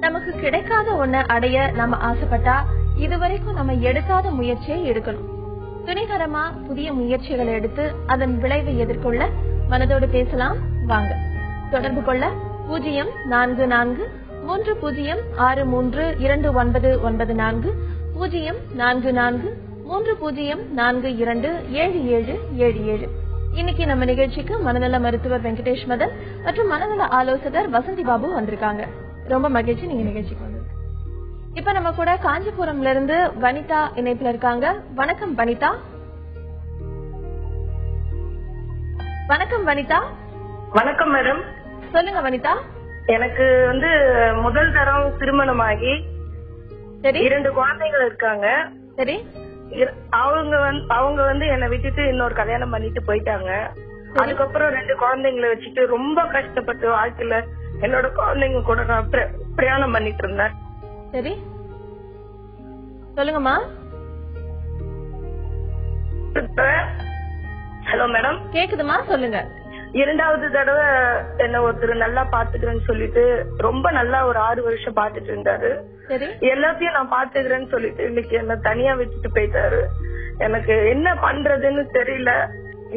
நமக்கு கிடைக்காத ஒண்ண அடைய நம்ம ஆசைப்பட்டா இதுவரைக்கும் நம்ம எடுக்காத முயற்சியை எடுக்கணும். துணிகரமா புதிய முயற்சிகளை எடுத்து அதன் விளைவை எதிர்கொள்ள மனதோடு பேசலாம். வாங்க தொடர்பு கொள்ள 0443063294 0443042277. இன்னைக்கு நம்ம நிகழ்ச்சிக்கு மனநல மருத்துவர் வெங்கடேஷ் மதன் மற்றும் மனநல ஆலோசகர் வசந்தி பாபு வந்திருக்காங்க. ரொம்ப மகிழ்ச்சி நீங்க நிகழ்ச்சிக்கு வந்து. இப்ப நம்ம கூட காஞ்சிபுரம்ல இருந்து வனிதா இணைப்புல இருக்காங்க. வணக்கம் வனிதா. வணக்கம் வனிதா. வணக்கம் மேடம். சொல்லுங்க வனிதா. எனக்கு முதல் தரம் திருமணமாகி சரி 2 குழந்தைகள் இருக்காங்க. சரி. அவங்க என்னை விட்டுட்டு இன்னொரு கல்யாணம் பண்ணிட்டு போயிட்டாங்க. அதுக்கப்புறம் 2 குழந்தைங்களை வச்சுட்டு ரொம்ப கஷ்டப்பட்டு வாழ்க்கையில என்னோட குழந்தைங்க கூட நான் பிரயாணம் பண்ணிட்டு இருந்தேன். சரி சொல்லுங்கம்மா. Hello madam. கேக்குதுமா சொல்லுங்க. 2வது தடவை என்ன ஒருத்தர் நல்லா பாத்துக்கிறேன்னு சொல்லிட்டு ரொம்ப நல்லா ஒரு 6 வருஷம் பாத்துட்டு இருந்தாரு. எல்லாத்தையும் நான் பாத்துக்கிறேன்னு சொல்லிட்டு இன்னைக்கு என்ன தனியா வச்சுட்டு போயிட்டாரு. எனக்கு என்ன பண்றதுன்னு தெரியல.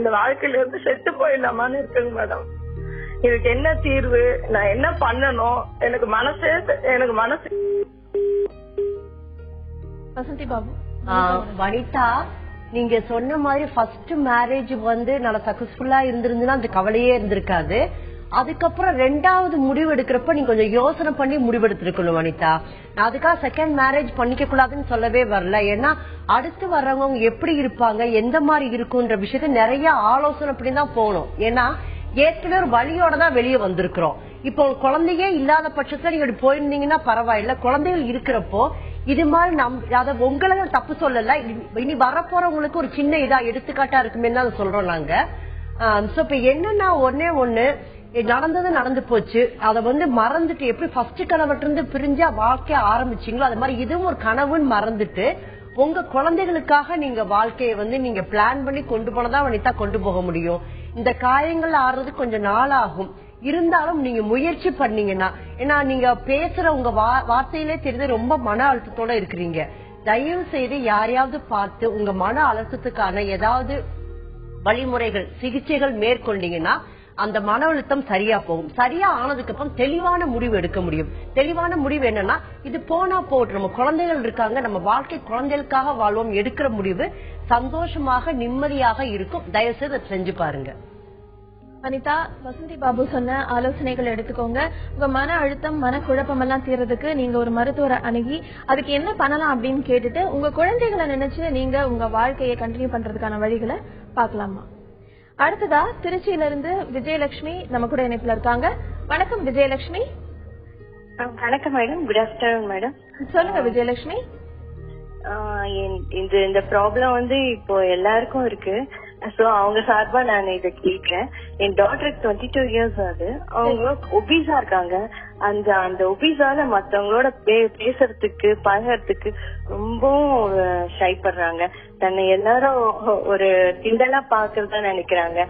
இந்த வாழ்க்கையில இருந்து செத்து போயிடலாமான்னு இருக்குங்க மேடம். இதுக்கு என்ன தீர்வு? நான் என்ன பண்ணணும்? எனக்கு மனசு வசந்தி பாபு. வனிதா, நீங்க சொன்ன மாதிரி ஃபர்ஸ்ட் மேரேஜ் நல்லா சக்சஸ்ஃபுல்லா இருந்திருந்துன்னா அந்த கவலையே இருந்திருக்காது. அதுக்கப்புறம் 2வது முடிவு எடுக்கிறப்ப நீங்க கொஞ்சம் யோசனை பண்ணி முடிவெடுத்திருக்கணும் வனிதா. நான் அதுக்காக செகண்ட் மேரேஜ் பண்ணிக்க கூடாதுன்னு சொல்லவே வரல. ஏன்னா அடுத்து வர்றவங்க எப்படி இருப்பாங்க, எந்த மாதிரி இருக்குன்ற விஷயத்த நிறைய ஆலோசனை பண்ணி தான் போகணும். ஏன்னா ஏற்கனவே ஒரு வழியோட தான் வெளியே வந்திருக்கிறோம். இப்போ குழந்தையே இல்லாத பட்சத்துல நீங்க போயிருந்தீங்கன்னா பரவாயில்ல. குழந்தைகள் இருக்கிறப்போ இது மாதிரி அத உங்களை தப்பு சொல்லல, இனி வரப்போறவங்களுக்கு ஒரு சின்ன இதா எடுத்துக்காட்டா இருக்குமே தான் சொல்றோம் நாங்க. இப்ப என்னன்னா ஒண்ணு நடந்தது நடந்து போச்சு. அத மறந்துட்டு எப்படி ஃபர்ஸ்ட் கனவுல இருந்து பிரிஞ்சா வாழ்க்கைய ஆரம்பிச்சீங்களோ அது மாதிரி இதுவும் ஒரு கனவுன்னு மறந்துட்டு உங்க குழந்தைகளுக்காக நீங்க வாழ்க்கையை நீங்க பிளான் பண்ணி கொண்டு போனதான் வனிதா கொண்டு போக முடியும். இந்த காயங்கள் ஆறுறது கொஞ்சம் நாள் ஆகும். இருந்தாலும் நீங்க முயற்சி பண்ணீங்கன்னா, ஏன்னா நீங்க பேசுற உங்க வார்த்தையிலே தெரிஞ்சு ரொம்ப மன அழுத்தத்தோட இருக்கிறீங்க. தயவு செய்து யாரையாவது பார்த்து உங்க மன அழுத்தத்துக்கான ஏதாவது வழிமுறைகள் சிகிச்சைகள் மேற்கொண்டீங்கன்னா அந்த மன அழுத்தம் சரியா போகும். சரியா ஆனதுக்கு அப்புறம் தெளிவான முடிவு எடுக்க முடியும். தெளிவான முடிவு என்னன்னா இது போனா போட்டு நம்ம குழந்தைகள் இருக்காங்க, நம்ம வாழ்க்கை குழந்தைகளுக்காக வாழ்வோம் எடுக்கிற முடிவு சந்தோஷமாக நிம்மதியாக இருக்கும். தயவு செய்து அதை செஞ்சு பாருங்க. வனிதா, வசந்தி பாபு சொன்ன ஆலோசனைகள் எடுத்துக்கோங்க. உங்க மன அழுத்தம் மன குழப்பம் எல்லாம் தீர்றதுக்கு நீங்க ஒரு மருத்துவரை அணுகி அதுக்கு என்ன பண்ணலாம் அப்படின்னு கேட்டுட்டு உங்க குழந்தைகளை நினைச்சு நீங்க உங்க வாழ்க்கையை கண்டினியூ பண்றதுக்கான வழிகளை பாக்கலாமா. அடுத்ததா திருச்சியில இருந்து விஜயலட்சுமி நம்ம கூட இணைப்புல இருக்காங்க. வணக்கம் விஜயலட்சுமி. வணக்கம் மேடம். Good afternoon madam. சொல்லுங்க விஜயலட்சுமி. இந்த ப்ராப்ளம் இப்போ எல்லாருக்கும் இருக்கு. சோ அவங்க சார்பா நான் இதை கேட்கிறேன். என் டாக்டருக்கு 22 இயர்ஸ் ஆகுது. அவங்க ஒபீஸா இருக்காங்க. அந்த ஒபீஸால மத்தவங்களோட பேசுறதுக்கு பழகிறதுக்கு ரொம்பவும் ஷை பண்றாங்க. தன்னை எல்லாரும் ஒரு கிண்டலா பாக்குறதா நினைக்கிறாங்க.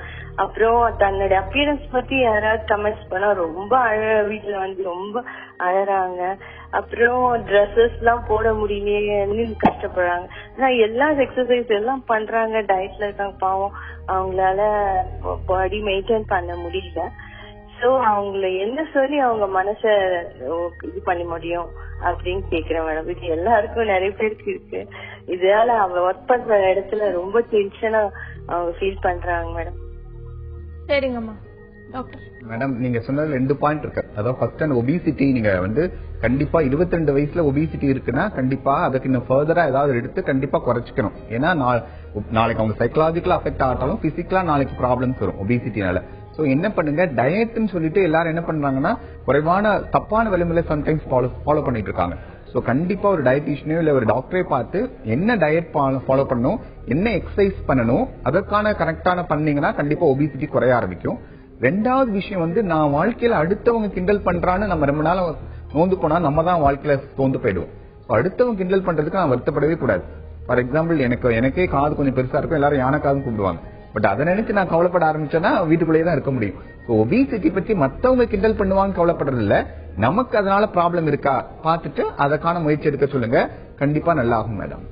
அப்புறம் தன்னோட அப்பியரன்ஸ் பத்தி யாராவது கமெண்ட்ஸ் பண்ணா ரொம்ப வீட்டுல ரொம்ப அழறாங்க. அப்புறம் ட்ரெஸ்ஸஸ் எல்லாம் போட முடியலையே கஷ்டப்படுறாங்க. ஆனா எல்லா எக்ஸசைஸ் எல்லாம் பண்றாங்க, டயட்ல இருக்காங்க. பாவம் அவங்களால பாடி மெயின்டைன் பண்ண முடியல. சோ அவங்கள என்ன சொல்லி அவங்க மனச இது பண்ண முடியும் அப்படின்னு கேக்குறேன் மேடம். இது எல்லாருக்கும் நிறைய பேருக்கு இருக்கு. இதனால அவங்க ஒர்க் பண்ற இடத்துல ரொம்ப டென்ஷனா அவங்க ஃபீல் பண்றாங்க மேடம். சரிங்கம்மா. டாக்டர் மேடம், நீங்க சொன்னதுல 2 பாயிண்ட் இருக்கு. அதாவது ஃபர்ஸ்ட் அந்த ஒபிசிட்டி, நீங்க கண்டிப்பா 22 வயசுல ஒபிசிட்டி இருக்குன்னா கண்டிப்பா அதுக்கு இன்னும் ஃபர்தரா ஏதாவது எடுத்து கண்டிப்பா குறைச்சிக்கணும். ஏன்னா நாளைக்கு அவங்க சைக்கலாஜிக்கலா அஃபெக்ட் ஆகட்டாலும் பிசிக்கலா நாளைக்கு ப்ராப்ளம்ஸ் வரும் ஒபிசிட்டினால. சோ என்ன பண்ணுங்க, டயட்னு சொல்லிட்டு எல்லாரும் என்ன பண்றாங்கன்னா குறைவான தப்பான வழிமுறை சம்டைம்ஸ் ஃபாலோ பண்ணிட்டு இருக்காங்க. சோ கண்டிப்பா ஒரு டயட்டிஷியனோ இல்ல ஒரு டாக்டரே பார்த்து என்ன டயட் ஃபாலோ பண்ணணும், என்ன எக்ஸசைஸ் பண்ணணும், அதற்கான கரெக்டான பண்ணீங்கன்னா கண்டிப்பா ஒபிசிட்டி குறைய ஆரம்பிக்கும். 2வது விஷயம் நான் வாழ்க்கையில அடுத்தவங்க கிண்டல் பண்றான்னு நம்ம ரொம்ப நாள் நோந்து போனா நம்ம தான் வாழ்க்கையில தோந்து போயிடுவோம். அடுத்தவங்க கிண்டல் பண்றதுக்கு நான் வருத்தப்படவே கூடாது. ஃபார் எக்ஸாம்பிள் எனக்கே காது கொஞ்சம் பெருசா இருக்கும், எல்லாரும் யானை காதுன்னு கூப்பிடுவாங்க. பட் அதை நினைச்சு நான் கவலைப்பட ஆரம்பிச்சேன்னா வீட்டுக்குள்ளேயே தான் இருக்க முடியும். ஒபிசிட்டி பத்தி மத்தவங்க கிண்டல் பண்ணுவாங்க கவலைப்படுறது இல்ல, நமக்கு அதனால ப்ராப்ளம் இருக்கா பார்த்துட்டு அதற்கான முயற்சி எடுக்க சொல்லுங்க, கண்டிப்பா நல்லா ஆகும் மேடம்.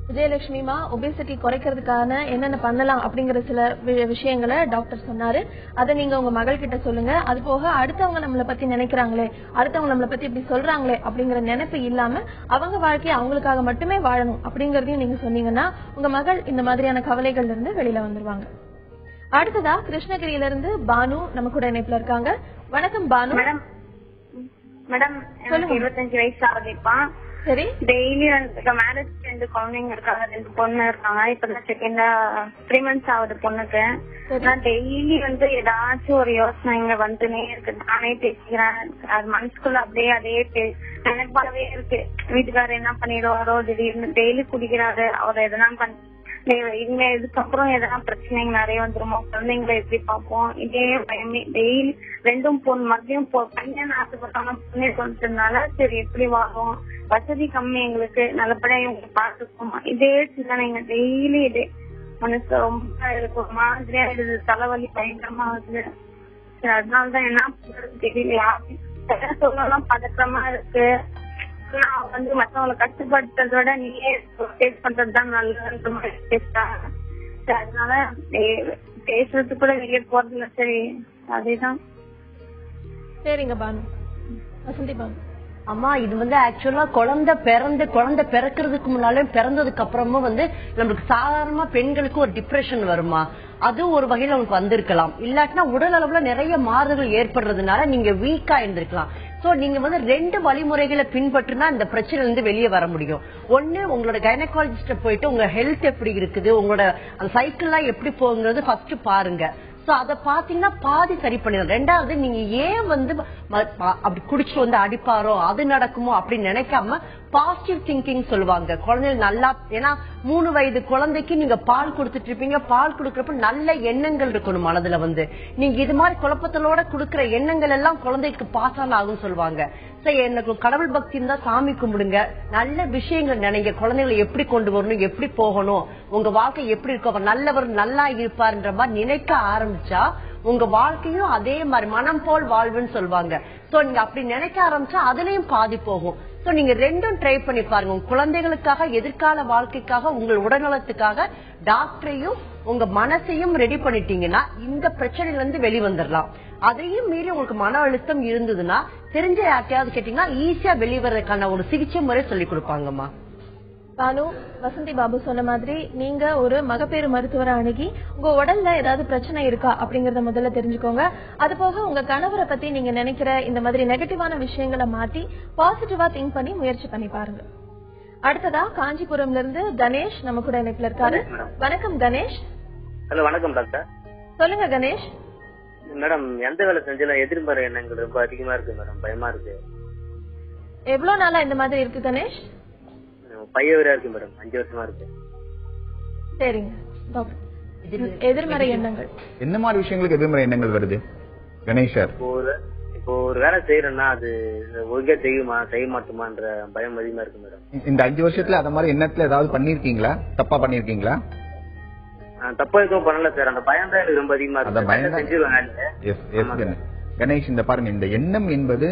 விஜயலட்சுமிமா, ஒபேசிட்டி குறைக்கிறதுக்கான என்னென்ன பண்ணலாம் அப்படிங்கிற சில விஷயங்களை டாக்டர் சொன்னாரு. அதை நீங்க உங்க மகள் கிட்ட சொல்லுங்க. அது போக அடுத்தவங்க நம்மளை பத்தி நினைக்கிறாங்களே, அடுத்தவங்க நம்மளை பத்தி இப்படி சொல்றாங்களே அப்படிங்கிற நினைப்பு இல்லாம அவங்க வாழ்க்கையை அவங்களுக்காக மட்டுமே வாழணும் அப்படிங்கறதையும் நீங்க சொன்னீங்கன்னா உங்க மகள் இந்த மாதிரியான கவலைகள்ல இருந்து வெளியில வந்துருவாங்க. அடுத்ததா கிருஷ்ணகிரியில இருந்து பானு நம்ம கூட இணைப்புல இருக்காங்க. வணக்கம் பானு. மேடம், எனக்கு 25 வயசு ஆகுதுப்பா. சரி, டெய்லி மேரேஜ் 2 குழந்தைங்க இருக்காங்க, 2 பொண்ணு இருக்காங்க. இப்பதான் செகண்டா 3 months ஆகுது பொண்ணுக்கு. நான் டெய்லி ஏதாச்சும் ஒரு யோசனை இங்க வந்துனே இருக்கு. நானே பேசிக்கிறேன், அது மனசுக்குள்ள அப்படியே அதே நினைப்பாவே இருக்கு. வீட்டுக்காரர் என்ன பண்ணிடுவாரோ, திடீர்னு டெய்லி குடிக்கிறாரு, அவர் எதனா இனிமே இதுக்கப்புறம் எதனா பிரச்சனைங்க நிறைய வந்துருமோ, குழந்தைங்களை எப்படி பார்ப்போம், இதே பயமே டெய்லி. 2 பொண்ணு மதியம் பையன் ஆசைப்பட்டாங்க, பொண்ணே சொல்லிட்டதுனால சரி எப்படி வாழும், வசதி கம்மி எங்களுக்கு, நல்லபடியா இவங்க பாத்துக்கோமா, இதே சிந்தனைங்க டெய்லி. இதே மனசு ரொம்ப எனக்கு ஒரு மாதிரியா இது தலைவலி பயங்கரமா ஆகுது. சரி, அதனாலதான் என்ன பண்றது தெரியல. சொல்லலாம் பதற்றமா இருக்கு. நான் மத்தவங்களை கஷ்டப்படுத்துறத விட நீயே ஃபேஸ் பண்றதுதான் நல்லதுன்ற மாதிரி பேசுறாங்க. அதனால பேசுறது கூட வெளியே போறது இல்ல. சரி, அதேதான். சரிங்க பானு. வசந்தி பானு. அம்மா, இது ஆக்சுவலா குழந்தை பிறக்கிறதுக்கு முன்னாலும் பிறந்ததுக்கு அப்புறமும் நம்மளுக்கு சாதாரணமா பெண்களுக்கு ஒரு டிப்ரெஷன் வருமா, அது ஒரு வகையில உங்களுக்கு வந்திருக்கலாம். இல்லாட்டினா உடல் அளவுல நிறைய மாறுதல் ஏற்படுறதுனால நீங்க வீக்கா இருந்திருக்கலாம். சோ நீங்க 2 வழிமுறைகளை பின்பற்றினா இந்த பிரச்சனைல இருந்து வெளியே வர முடியும். ஒண்ணு, உங்களோட கைனகாலஜிஸ்ட போயிட்டு உங்க ஹெல்த் எப்படி இருக்குது, உங்களோட அந்த சைக்கிள் எல்லாம் எப்படி போகுங்கிறது ஃபர்ஸ்ட் பாருங்க. சோ அத பாத்தீங்கன்னா பாதி சரி பண்ணிடும். 2வது, நீங்க ஏன் அப்படி குடிச்சிட்டு அடிப்பாரோ அது நடக்குமோ அப்படின்னு நினைக்காம பாசிட்டிவ் திங்கிங் சொல்லுவாங்க. குழந்தைகள் நல்லா, ஏன்னா 3 வயது குழந்தைக்கு நீங்க பால் கொடுத்துட்டு இருப்பீங்க, பால் கொடுக்கறப்ப நல்ல எண்ணங்கள் இருக்கணும் மனதுல. நீங்க இது மாதிரி குழப்பத்தலோட கொடுக்கற எண்ணங்கள் எல்லாம் குழந்தைக்கு பாஸ் ஆகும் சொல்லுவாங்க. சரி, எனக்கு கடவுள் பக்தி இருந்தா சாமி கும்பிடுங்க, நல்ல விஷயங்கள் நினைங்க, குழந்தைகளை எப்படி கொண்டு வரணும், எப்படி போகணும், உங்க வாழ்க்கை எப்படி இருக்கும், நல்லவர் நல்லா இருப்பாருன்ற மாதிரி நினைக்க ஆரம்பிச்சா உங்க வாழ்க்கையும் அதே மாதிரி மனம் போல் வாழ்வுன்னு சொல்லுவாங்க. சோ நீங்க அப்படி நினைக்க ஆரம்பிச்சா அதுலயும் பாதி போகும். சோ நீங்க 2ம் ட்ரை பண்ணி பாருங்க. உங்க குழந்தைகளுக்காக, எதிர்கால வாழ்க்கைக்காக, உங்கள் உடல்நலத்துக்காக டாக்டரையும் உங்க மனசையும் ரெடி பண்ணிட்டீங்கன்னா இந்த பிரச்சனையில இருந்து வெளிவந்துடலாம். அதையும் மீறி உங்களுக்கு மன அழுத்தம் இருந்ததுன்னா தெரிஞ்ச யார்ட்டையாவது கேட்டீங்கன்னா ஈஸியா வெளிவரதுக்கான ஒரு சிகிச்சை முறை சொல்லி கொடுப்பாங்கம்மா. பானு, வசந்தி பாபு சொன்ன மாதிரி நீங்க ஒரு மகப்பேறு மருத்துவரை அணுகி உங்க உடல்ல ஏதாவது பிரச்சனை இருக்கா அப்படிங்கறத முதல்ல தெரிஞ்சுக்கோங்க. அது போக உங்க கணவரை பத்தி நீங்க நினைக்கிற இந்த மாதிரி நெகட்டிவான விஷயங்களை மாத்தி பாசிட்டிவா திங்க் பண்ணி முயற்சி பண்ணி பாருங்க. அடுத்ததா காஞ்சிபுரம்ல இருந்து கணேஷ் நம்ம கூட இணைப்புல இருக்காரு. வணக்கம் கணேஷ். ஹலோ, வணக்கம் டாக்டர். சொல்லுங்க கணேஷ். மேடம், எந்த வேலை செஞ்சாலும் எதிர்மறை எண்ணங்கள் ரொம்ப அதிகமா இருக்கு மேடம், பயமா இருக்கு. எவ்வளவு நாளா இந்த மாதிரி இருக்கு கணேஷ்? 5 years இருக்கு மேடம், 5 வருஷமா இருக்கு. சரிங்க டாக்டர். எதிர்மறை எண்ணங்கள் என்ன மாதிரி விஷயங்களுக்கு எதிர்மறை எண்ணங்கள் வருது கணேஷர்? இப்போ ஒரு வேலை செய்யறேன்னா அது ஒழுங்கா செய்யுமா செய்ய மாட்டோமான்ற பயம் அதிகமா இருக்கு மேடம். இந்த 5 வருஷத்துல அத மாதிரி எண்ணத்துல ஏதாவது பண்ணிருக்கீங்களா, தப்பா பண்ணிருக்கீங்களா? தப்பா எதுவும் பண்ணல சார், அந்த பயம் தான் எனக்கு ரொம்ப அதிகமா இருக்கு. கணேஷ், இந்த பாருங்க, இந்த எண்ணம் என்பது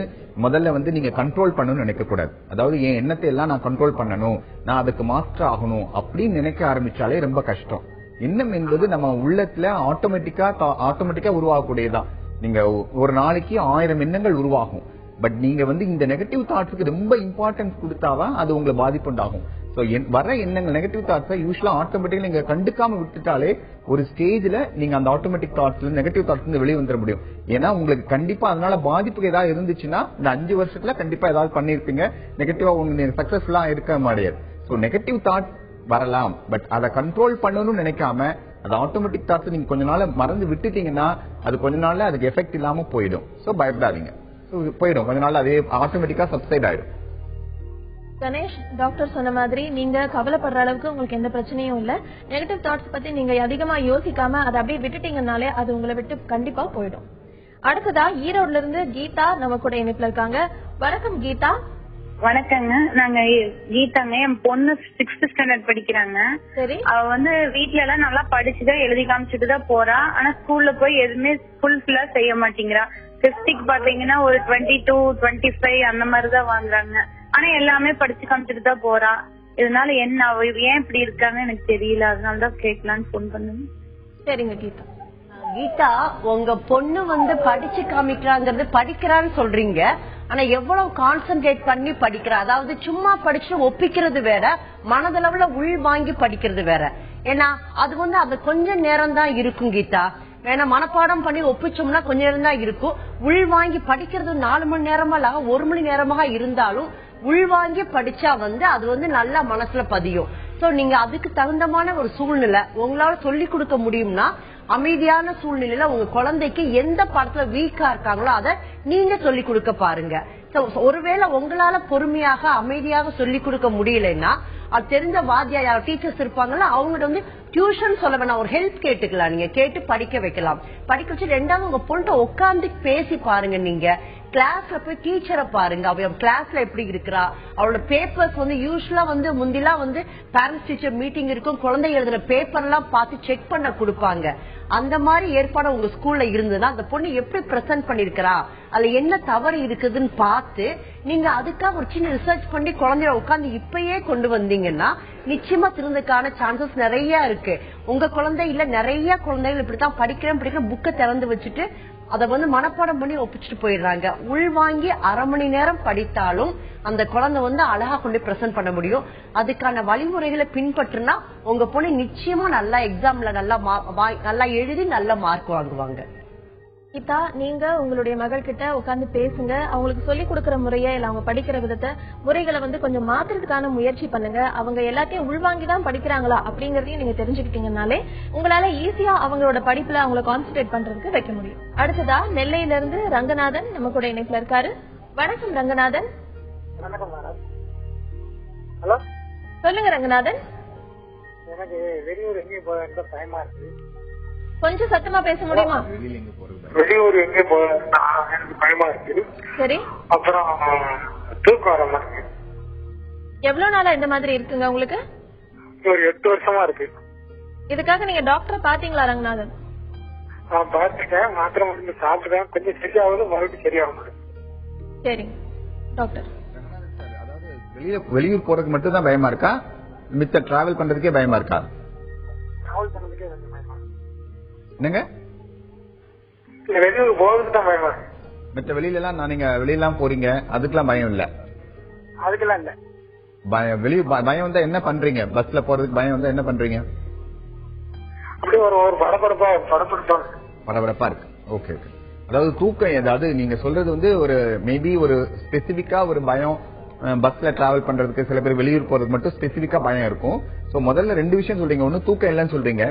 முதல்ல நீங்க கண்ட்ரோல் பண்ணணும்னு நினைக்க கூடாது. அதாவது என் எண்ணத்தை எல்லாம் நான் கண்ட்ரோல் பண்ணணும், நான் அதுக்கு மாஸ்டர் ஆகணும் அப்படின்னு நினைக்க ஆரம்பிச்சாலே ரொம்ப கஷ்டம். எண்ணம் என்பது நம்ம உள்ளத்துல ஆட்டோமேட்டிக்கா உருவாகக்கூடியதான். நீங்க ஒரு நாளைக்கு 1000 எண்ணங்கள் உருவாகும். பட் நீங்க இந்த நெகட்டிவ் தாட்ஸ்க்கு ரொம்ப இம்பார்ட்டன்ஸ் கொடுத்தாதான் அது உங்களை பாதிப்பு உண்டாகும். வர எண்ணங்கள் நெகட்டிவ் தாட்ஸ் யூஸ்வலா ஆட்டோமேட்டிக்கா நீங்க கண்டுக்காம விட்டுட்டாலே ஒரு ஸ்டேஜ்ல நீங்க அந்த ஆட்டோமேட்டிக் தாட்ஸ்ல நெகட்டிவ் தாட்ஸ் வெளியே வந்துட முடியும். ஏன்னா உங்களுக்கு கண்டிப்பா அதனால பாதிப்புக்கு ஏதாவது இருந்துச்சுன்னா இந்த 5 வருஷத்துல கண்டிப்பா ஏதாவது பண்ணிருப்பீங்க, நெகட்டிவா உங்களுக்கு சக்சஸ்ஃபுல்லா இருக்க முடியாது. சோ நெகட்டிவ் தாட் வரலாம், பட் அதை கண்ட்ரோல் பண்ணணும்னு நினைக்காம அது ஆட்டோமேட்டிக் தாட்ஸ் நீங்க கொஞ்ச நாள் மறந்து விட்டுட்டீங்கன்னா அது கொஞ்ச நாள்ல அதுக்கு எஃபெக்ட் இல்லாம போயிடும். சோ பயப்படாதீங்க, போயிடும் கொஞ்ச நாள், அதே ஆட்டோமேட்டிக்கா சப்சைட் ஆயிடும். கணேஷ், டாக்டர் சொன்ன மாதிரி நீங்க கவலைப்படுற அளவுக்கு உங்களுக்கு எந்த பிரச்சனையும் இல்ல. நெகட்டிவ் தாட்ஸ் பத்தி நீங்க அதிகமா யோசிக்காம அதை அப்படியே விட்டுட்டீங்கனாலே அது உங்களை விட்டு கண்டிப்பா போயிடும். அடுத்ததா ஈரோட்ல இருந்து கீதா நம்ம கூட இணைப்புல இருக்காங்க. வணக்கம் கீதா. வணக்கங்க, நாங்க கீதாங்க. என் பொண்ணு 6th standard படிக்கிறாங்க. சரி. அவ வீட்ல எல்லாம் நல்லா படிச்சுதான் எழுதி காமிச்சுட்டு தான் போறா. ஆனா ஸ்கூல்ல போய் எதுவுமே ஃபுல்ஃபில்லா செய்ய மாட்டேங்கிறா. 50க்கு பாத்தீங்கன்னா ஒரு 22, 25 அந்த மாதிரிதான் வாங்குறாங்க. ஆனா எல்லாமே படிச்சு காமிச்சிட்டு தான் போறா. இதனால என்ன ஏன் இப்படி இருக்கான்னு எனக்கு தெரியல. அதனாலதான் கேட்கலான்னு போன் பண்ணுங்க. சரிங்க கீதா. கீதா, உங்க பொண்ணு படிச்சு காமிக்கிறாங்கிறது படிக்கிறான்னு சொல்றீங்க. ஆனா எவ்வளவு கான்சென்ட்ரேட் பண்ணி படிக்கிறா. அதாவது சும்மா படிச்சு ஒப்பிக்கிறது வேற, மனதளவுல உள் வாங்கி படிக்கிறது வேற. ஏன்னா அது அது கொஞ்ச நேரம் தான் இருக்கும் கீதா. ஏன்னா மனப்பாடம் பண்ணி ஒப்பிச்சோம்னா கொஞ்ச நேரம் தான் இருக்கும். உள் வாங்கி படிக்கிறது 4 மணி நேரமா 1 மணி நேரமாக இருந்தாலும் உள்வாங்கி படிச்சா அது நல்லா மனசுல பதியும். சோ நீங்க அதுக்கு தகுந்தமான ஒரு சூழ்நிலை உங்களால சொல்லி கொடுக்க முடியும்னா, அமைதியான சூழ்நிலையில உங்க குழந்தைக்கு எந்த பாடத்துல வீக்கா இருக்காங்களோ அதை நீங்க சொல்லி கொடுக்க பாருங்க. ஒருவேளை உங்களால பொறுமையாக அமைதியாக சொல்லி கொடுக்க முடியலன்னா, அது தெரிஞ்ச வாத்தியா யாரோ டீச்சர்ஸ் இருப்பாங்கல்ல, அவங்க டியூஷன் சொல்ல வேணாம், ஒரு ஹெல்ப் கேட்டுக்கலாம். நீங்க கேட்டு படிக்க வைக்கலாம். படிக்க வச்சு ரெண்டாவது உங்க பொண்ணு உட்காந்து பேசி பாருங்க. நீங்க கிளாஸ்ல போய் டீச்சரை பாருங்க, அவ கிளாஸ்ல எப்படி இருக்கிறா, அவளோட பேப்பர்ஸ் யூஸ்வலா முந்திலாம் பேரண்ட்ஸ் டீச்சர் மீட்டிங் இருக்கும், குழந்தை எழுதுற பேப்பர் எல்லாம் பார்த்து செக் பண்ண கொடுப்பாங்க. அந்த மாதிரி ஏற்பாடு உங்க ஸ்கூல்ல இருந்ததுன்னா அந்த பொண்ணு எப்படி பிரசன்ட் பண்ணிருக்கிறா, அதுல என்ன தவறு இருக்குதுன்னு பார்த்து நீங்க அதுக்காக ஒரு சின்ன ரிசர்ச் பண்ணி குழந்தைய உட்காந்து இப்பயே கொண்டு வந்தீங்கன்னா நிச்சயமா திருந்தக்கான சான்சஸ் நிறைய இருக்கு. உங்க குழந்தை இல்ல நிறைய குழந்தைகள் இப்படித்தான் படிக்கிறேன் புக்கை திறந்து வச்சுட்டு அத மனப்பாடம் பண்ணி ஒப்பிச்சுட்டு போயிடுறாங்க. உள்வாங்கி 1/2 மணி நேரம் படித்தாலும் அந்த குழந்தை அழகா கொண்டு பிரசன்ட் பண்ண முடியும். அதுக்கான வழிமுறைகளை பின்பற்றுனா உங்க பொண்ணு நிச்சயமா நல்லா எக்ஸாம்ல நல்லா எழுதி நல்ல மார்க் வாங்குவாங்க. கீதா, நீங்க உங்களுடைய மகள் கிட்ட உட்காந்து பேசுங்க. அவங்களுக்கு சொல்லி கொடுக்கற முறைய இல்ல அவங்க படிக்கிற விதத்தை முறைகளை கொஞ்சம் மாத்துறதுக்கான முயற்சி பண்ணுங்க. அவங்க எல்லாத்தையும் உள்வாங்கிதான் படிக்கிறாங்களா அப்படிங்கறதையும் நீங்க தெரிஞ்சுக்கிட்டீங்கன்னாலே உங்களால ஈஸியா அவங்களோட படிப்புல அவங்களை கான்சென்ட்ரேட் பண்றதுக்கு வைக்க முடியும். அடுத்ததா நெல்லையில இருந்து ரங்கநாதன் நம்ம கூட இணைப்புல இருக்காரு. வணக்கம் ரங்கநாதன். வணக்கம் மேடம். ஹலோ, சொல்லுங்க ரங்கநாதன். எனக்கு வெளியூர் எங்கே போக பயமா இருக்கு. கொஞ்சம் சத்தமா பேச முடியுமா? வெளியூர் எங்கே போக எனக்கு பயமா இருக்கு. சரி. அப்புறம் தூக்கம் வர மாதிரி. எவ்வளவு நாளா இந்த மாதிரி இருக்குங்க உங்களுக்கு? ஒரு 8 வருஷமா இருக்கு. இதுக்காக நீங்க டாக்டரை பாத்தீங்களா ரங்கநாதன்? நான் பாத்துட்டேன், மாத்திரை மருந்து சாப்பிட்டேன், கொஞ்சம் சரியாவது மறுபடியும் சரியாகும். சரி டாக்டர். வெளியூர் போறதுக்கு மட்டும் தான் பயமா இருக்கா, மித்த டிராவல் பண்றதுக்கே பயமா இருக்கா? டிராவல் பண்றதுக்கே பயமா என்னங்க? வெளியூர் போறதுக்கு தான் பயமா. மத்த வெளியில எல்லாம் நீங்க வெளியெல்லாம் போறீங்க, அதுக்கெல்லாம் பயம் இல்ல? அதுக்கெல்லாம் இல்ல. வெளியூர் பயம் வந்தா என்ன பண்றீங்க? பஸ்ல போறதுக்கு பயம் வந்தா என்ன பண்றீங்க? அப்படி ஒரு படபடப்பா இருக்கு. Okay okay. அதாவது தூக்கம், ஏதாவது நீங்க சொல்றது ஒரு மேபி ஒரு ஸ்பெசிபிக்கா ஒரு பயம் பஸ்ல டிராவல் பண்றதுக்கு, சில பேர் வெளியூர் போறதுக்கு மட்டும் ஸ்பெசிபிக்கா பயம் இருக்கும். சோ முதல்ல 2 விஷயம் சொல்றீங்க. ஒண்ணு தூக்கம் இல்லைன்னு சொல்றீங்க.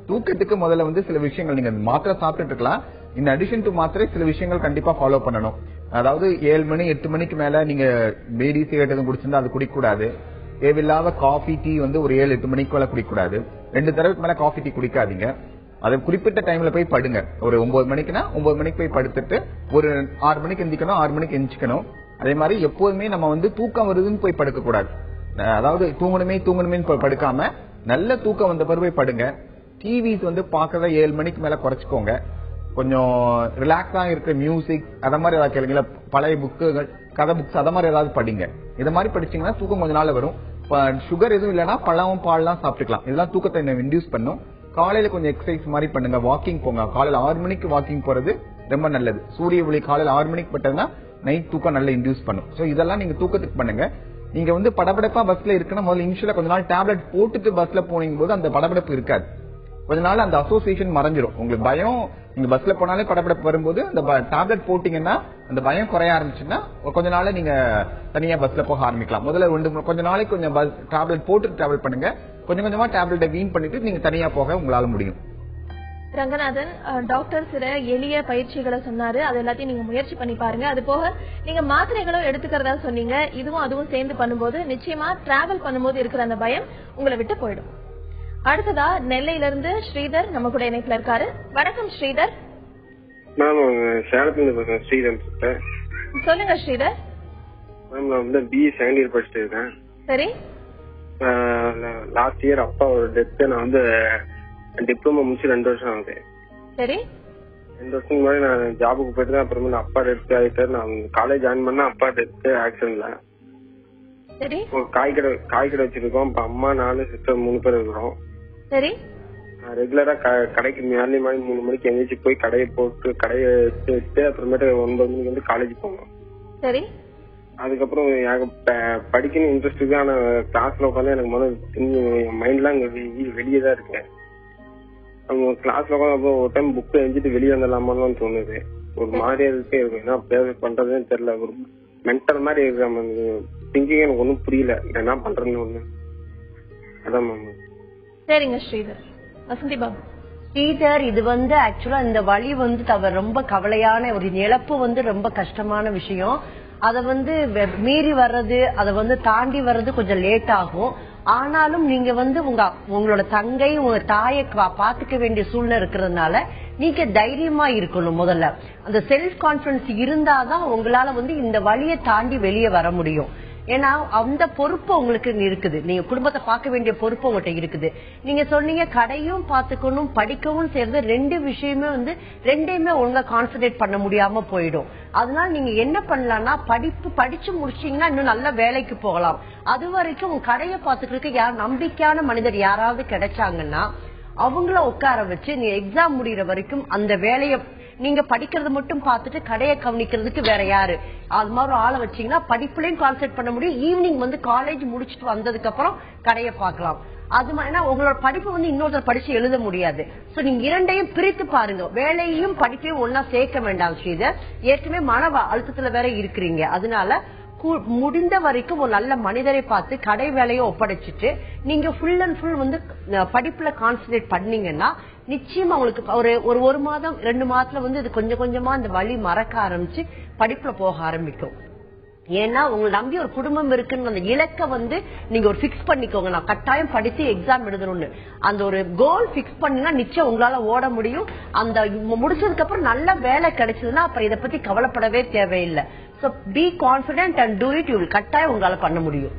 தூக்கத்துக்கு முதல்ல சில விஷயங்கள் நீங்க மாத்திரை சாப்பிட்டு இருக்கலாம். இந்த அடிஷன் டு மாத்திரை சில விஷயங்கள் கண்டிப்பா ஃபாலோ பண்ணணும். அதாவது 7 மணி 8 மணிக்கு மேல நீங்க பீடி சிகரெட் எதுவும் குடிச்சிருந்தா அது குடிக்க கூடாது. தேவையில்லாத காஃபி டீ ஒரு 7 8 மணிக்கு மேல குடிக்க கூடாது. 2 தடவைக்கு மேல காஃபி டீ குடிக்காதீங்க. அதை குறிப்பிட்ட டைம்ல போய் படுங்க. ஒரு 9 மணிக்குன்னா 9 மணிக்கு போய் படுத்துட்டு ஒரு 6 மணிக்கு எந்திக்கணும், 6 மணிக்கு எந்திக்கணும். அதே மாதிரி எப்போதுமே நம்ம தூக்கம் வருதுன்னு போய் படுக்க கூடாது. அதாவது தூங்கணுமே படுக்காம நல்ல தூக்கம் வந்த பிறகு போய் படுங்க. டிவிஸ் பாக்கறத 7 மணிக்கு மேல குறைச்சுக்கோங்க. கொஞ்சம் ரிலாக்ஸா இருக்கிற மியூசிக் அத மாதிரி ஏதாவது கேளுங்க. பழைய புக்குகள், கதை புக்ஸ் அத மாதிரி ஏதாவது படிங்க. இத மாதிரி படிச்சீங்கன்னா தூக்கம் கொஞ்ச நாள் வரும். சுகர் எதுவும் இல்லைன்னா பழம் பால்லாம் சாப்பிட்டுக்கலாம். இதெல்லாம் தூக்கத்தை இன்டியூஸ் பண்ணும். காலையில கொஞ்சம் எக்ஸசைஸ் மாதிரி பண்ணுங்க, வாக்கிங் போங்க. காலையில 6 மணிக்கு வாக்கிங் போறது ரொம்ப நல்லது. சூரிய ஒளி காலையில 6 மணிக்கு பட்டதுன்னா நைட் தூக்கம் நல்லா இன்டியூஸ் பண்ணும். சோ இதெல்லாம் நீங்க தூக்கத்துக்கு பண்ணுங்க. நீங்க படபடப்பா பஸ்ல இருக்குன்னா முதல்ல இனிஷியலா கொஞ்ச நாள் டேப்லெட் போட்டுட்டு பஸ்ல போனீங்க போது அந்த படபடப்பு இருக்காது. கொஞ்ச நாள் அந்த அசோசியேஷன் மறைஞ்சிரும். உங்களுக்கு பயம், நீங்க பஸ்ல போனாலே படபடப்பு வரும்போது அந்த டேப்லெட் போட்டீங்கன்னா அந்த பயம் குறைய ஆரம்பிச்சுன்னா கொஞ்ச நாள் நீங்க தனியா பஸ்ல போக ஆரம்பிக்கலாம். முதல்ல கொஞ்ச நாளைக்கு கொஞ்சம் டேப்லெட் போட்டு டிராவல் பண்ணுங்க. கொஞ்சம் கொஞ்சமா டேப்லெட்டை வீண் பண்ணிட்டு நீங்க தனியா போக உங்களால முடியும். ரங்கநாதன், டாக்டர் சில எளிய பயிற்சிகளை சொன்னாரு. அது எல்லாத்தையும் நீங்க முயற்சி பண்ணி பாருங்க. அது போக நீங்க மாத்திரைகளும் எடுத்துக்கிறதா சொன்னீங்க. இதுவும் அதுவும் சேர்ந்து பண்ணும்போது நிச்சயமா டிராவல் பண்ணும்போது இருக்கிற அந்த பயம் உங்களை விட்டு போயிடும். அடுத்ததா நெல்லையில இருந்து ஸ்ரீதர் நம்ம கூட இணைப்புல இருக்காரு. வணக்கம் ஸ்ரீதர். மேம், சேலத்துல ஸ்ரீதர். சொல்லுங்க ஸ்ரீதர். மேம், நான் பிஏ செகண்ட் இயர் படிச்சுட்டு இருக்கேன். சரி. லாஸ்ட் இயர் அப்பா ஒரு டெத். நான் டிப்ளமோ முடிச்சு 2 வருஷம் ஆகுது. சரி. 2 வருஷத்துக்கு முன்னாடி நான் ஜாபுக்கு போயிட்டு தான் அப்புறமே அப்பா டெத் ஆயிட்டாரு. நான் காலேஜ் ஜாயின் பண்ணா அப்பா டெத் ஆக்சிடென்ட்ல. சரி. காய் கடை வச்சிருக்கோம். இப்ப அம்மா 4 சிஸ்டர் 3 பேர் இருக்கிறோம். சரி. ரெகுலரா கடைக்கு ஏர்லி மார்னிங் 3 மணிக்கு எந்திரிச்சு போய் கடையை போட்டு கடையை வச்சுட்டு அப்புறமேட்டு 9 மணிக்கு வந்து காலேஜ் போவோம். சரி. அதுக்கப்புறம் படிக்கணும் இன்ட்ரெஸ்ட் இருக்கு. ஆனா கிளாஸ்ல உட்காந்து எனக்கு மைண்ட்லாம் வெளியே தான் இருக்கேன். அவங்க கிளாஸ்ல உட்காந்து ஒரு டைம் புக் எழுதிட்டு வெளியே வந்துடலாமான்னு தோணுது. ஒரு மாதிரியா இருக்கே இருக்கும். என்ன பண்றதுன்னு தெரியல. ஒரு மென்டல் மாதிரி இருக்கு. திங்கிங் எனக்கு ஒன்னும் புரியல. என்ன பண்றேன்னு ஒண்ணு. அதான் மேம். சரிங்க ஸ்ரீதர். வசந்தி பாபு. ஸ்ரீதர், இது ஆக்சுவலா இந்த வழி ரொம்ப கவலையான ஒரு இழப்பு, ரொம்ப கஷ்டமான விஷயம். அத மீறி வர்றது, அத தாண்டி வர்றது கொஞ்சம் லேட் ஆகும். ஆனாலும் நீங்க உங்களோட தங்கை உங்க தாயை பாத்துக்க வேண்டிய சூழ்நிலை இருக்கிறதுனால நீங்க தைரியமா இருக்கணும். முதல்ல அந்த செல்ஃப் கான்பிடன்ஸ் இருந்தாதான் உங்களால இந்த வழியை தாண்டி வெளியே வர முடியும். ஏன்னா அந்த பொறுப்பு உங்களுக்கு இருக்குது. நீங்க குடும்பத்தை பார்க்க வேண்டிய பொறுப்பு உங்கள்கிட்ட இருக்குது. நீங்க சொன்னீங்க கடையும் பாத்துக்கணும் படிக்கவும் சேர்ந்து 2 விஷயமே ரெண்டையுமே ஒழுங்கா கான்சன்ட்ரேட் பண்ண முடியாம போயிடும். அதனால நீங்க என்ன பண்ணலாம்னா படிச்சு முடிச்சீங்கன்னா இன்னும் நல்ல வேலைக்கு போகலாம். அது வரைக்கும் உங்க கடையை பாத்துக்கிறதுக்கு நம்பிக்கையான மனிதர் யாராவது கிடைச்சாங்கன்னா அவங்கள உட்கார வச்சு நீங்க எக்ஸாம் முடிகிற வரைக்கும் அந்த வேலையை நீங்க படிக்கிறது மட்டும் பார்த்துட்டு கடையை கவனிக்கிறதுக்கு வேற யாரு அது மாதிரி ஆளை வச்சீங்கன்னா படிப்புலயும் கான்சென்ட்ரேட் பண்ண முடியும். ஈவினிங் காலேஜ் முடிச்சுட்டு வந்ததுக்கு அப்புறம் கடையை பார்க்கலாம். அது மாதிரி உங்களோட படிப்பு இன்னொருத்தர் படிச்சு எழுத முடியாது. சோ நீங்க 2ஐயும் பிரித்து பாருங்க. வேலையையும் படிப்பையும் ஒன்னா சேர்க்க வேண்டாம். ஸ்ரீதர், ஏற்கனவே மன அழுத்தத்துல வேற இருக்கிறீங்க. அதனால முடிந்த வரைக்கும் ஒரு நல்ல மனிதரை பார்த்து கடை வேலையை ஒப்படைச்சிட்டு நீங்க ஃபுல் அண்ட் ஃபுல் படிப்புல கான்சன்ட்ரேட் பண்ணீங்கன்னா நிச்சயமா உங்களுக்கு ஒரு மாதம் 2 மாதத்துல இது கொஞ்சம் கொஞ்சமா அந்த வழி மறக்க ஆரம்பிச்சு படிப்புல போக ஆரம்பிக்கும். ஏன்னா உங்களை நம்பி ஒரு குடும்பம் இருக்குன்னு அந்த இலக்க நீங்க ஒரு பிக்ஸ் பண்ணிக்கோங்க. நான் கட்டாயம் படிச்சு எக்ஸாம் எழுதணும்னு அந்த ஒரு கோல் பிக்ஸ் பண்ணீங்கன்னா நிச்சயம் உங்களால ஓட முடியும். அந்த முடிச்சதுக்கு அப்புறம் நல்ல வேலை கிடைச்சதுன்னா அப்புறம் இதை பத்தி கவலைப்படவே தேவையில்லை. So be confident and do it. கட்டாயம் உங்களால பண்ண முடியும்.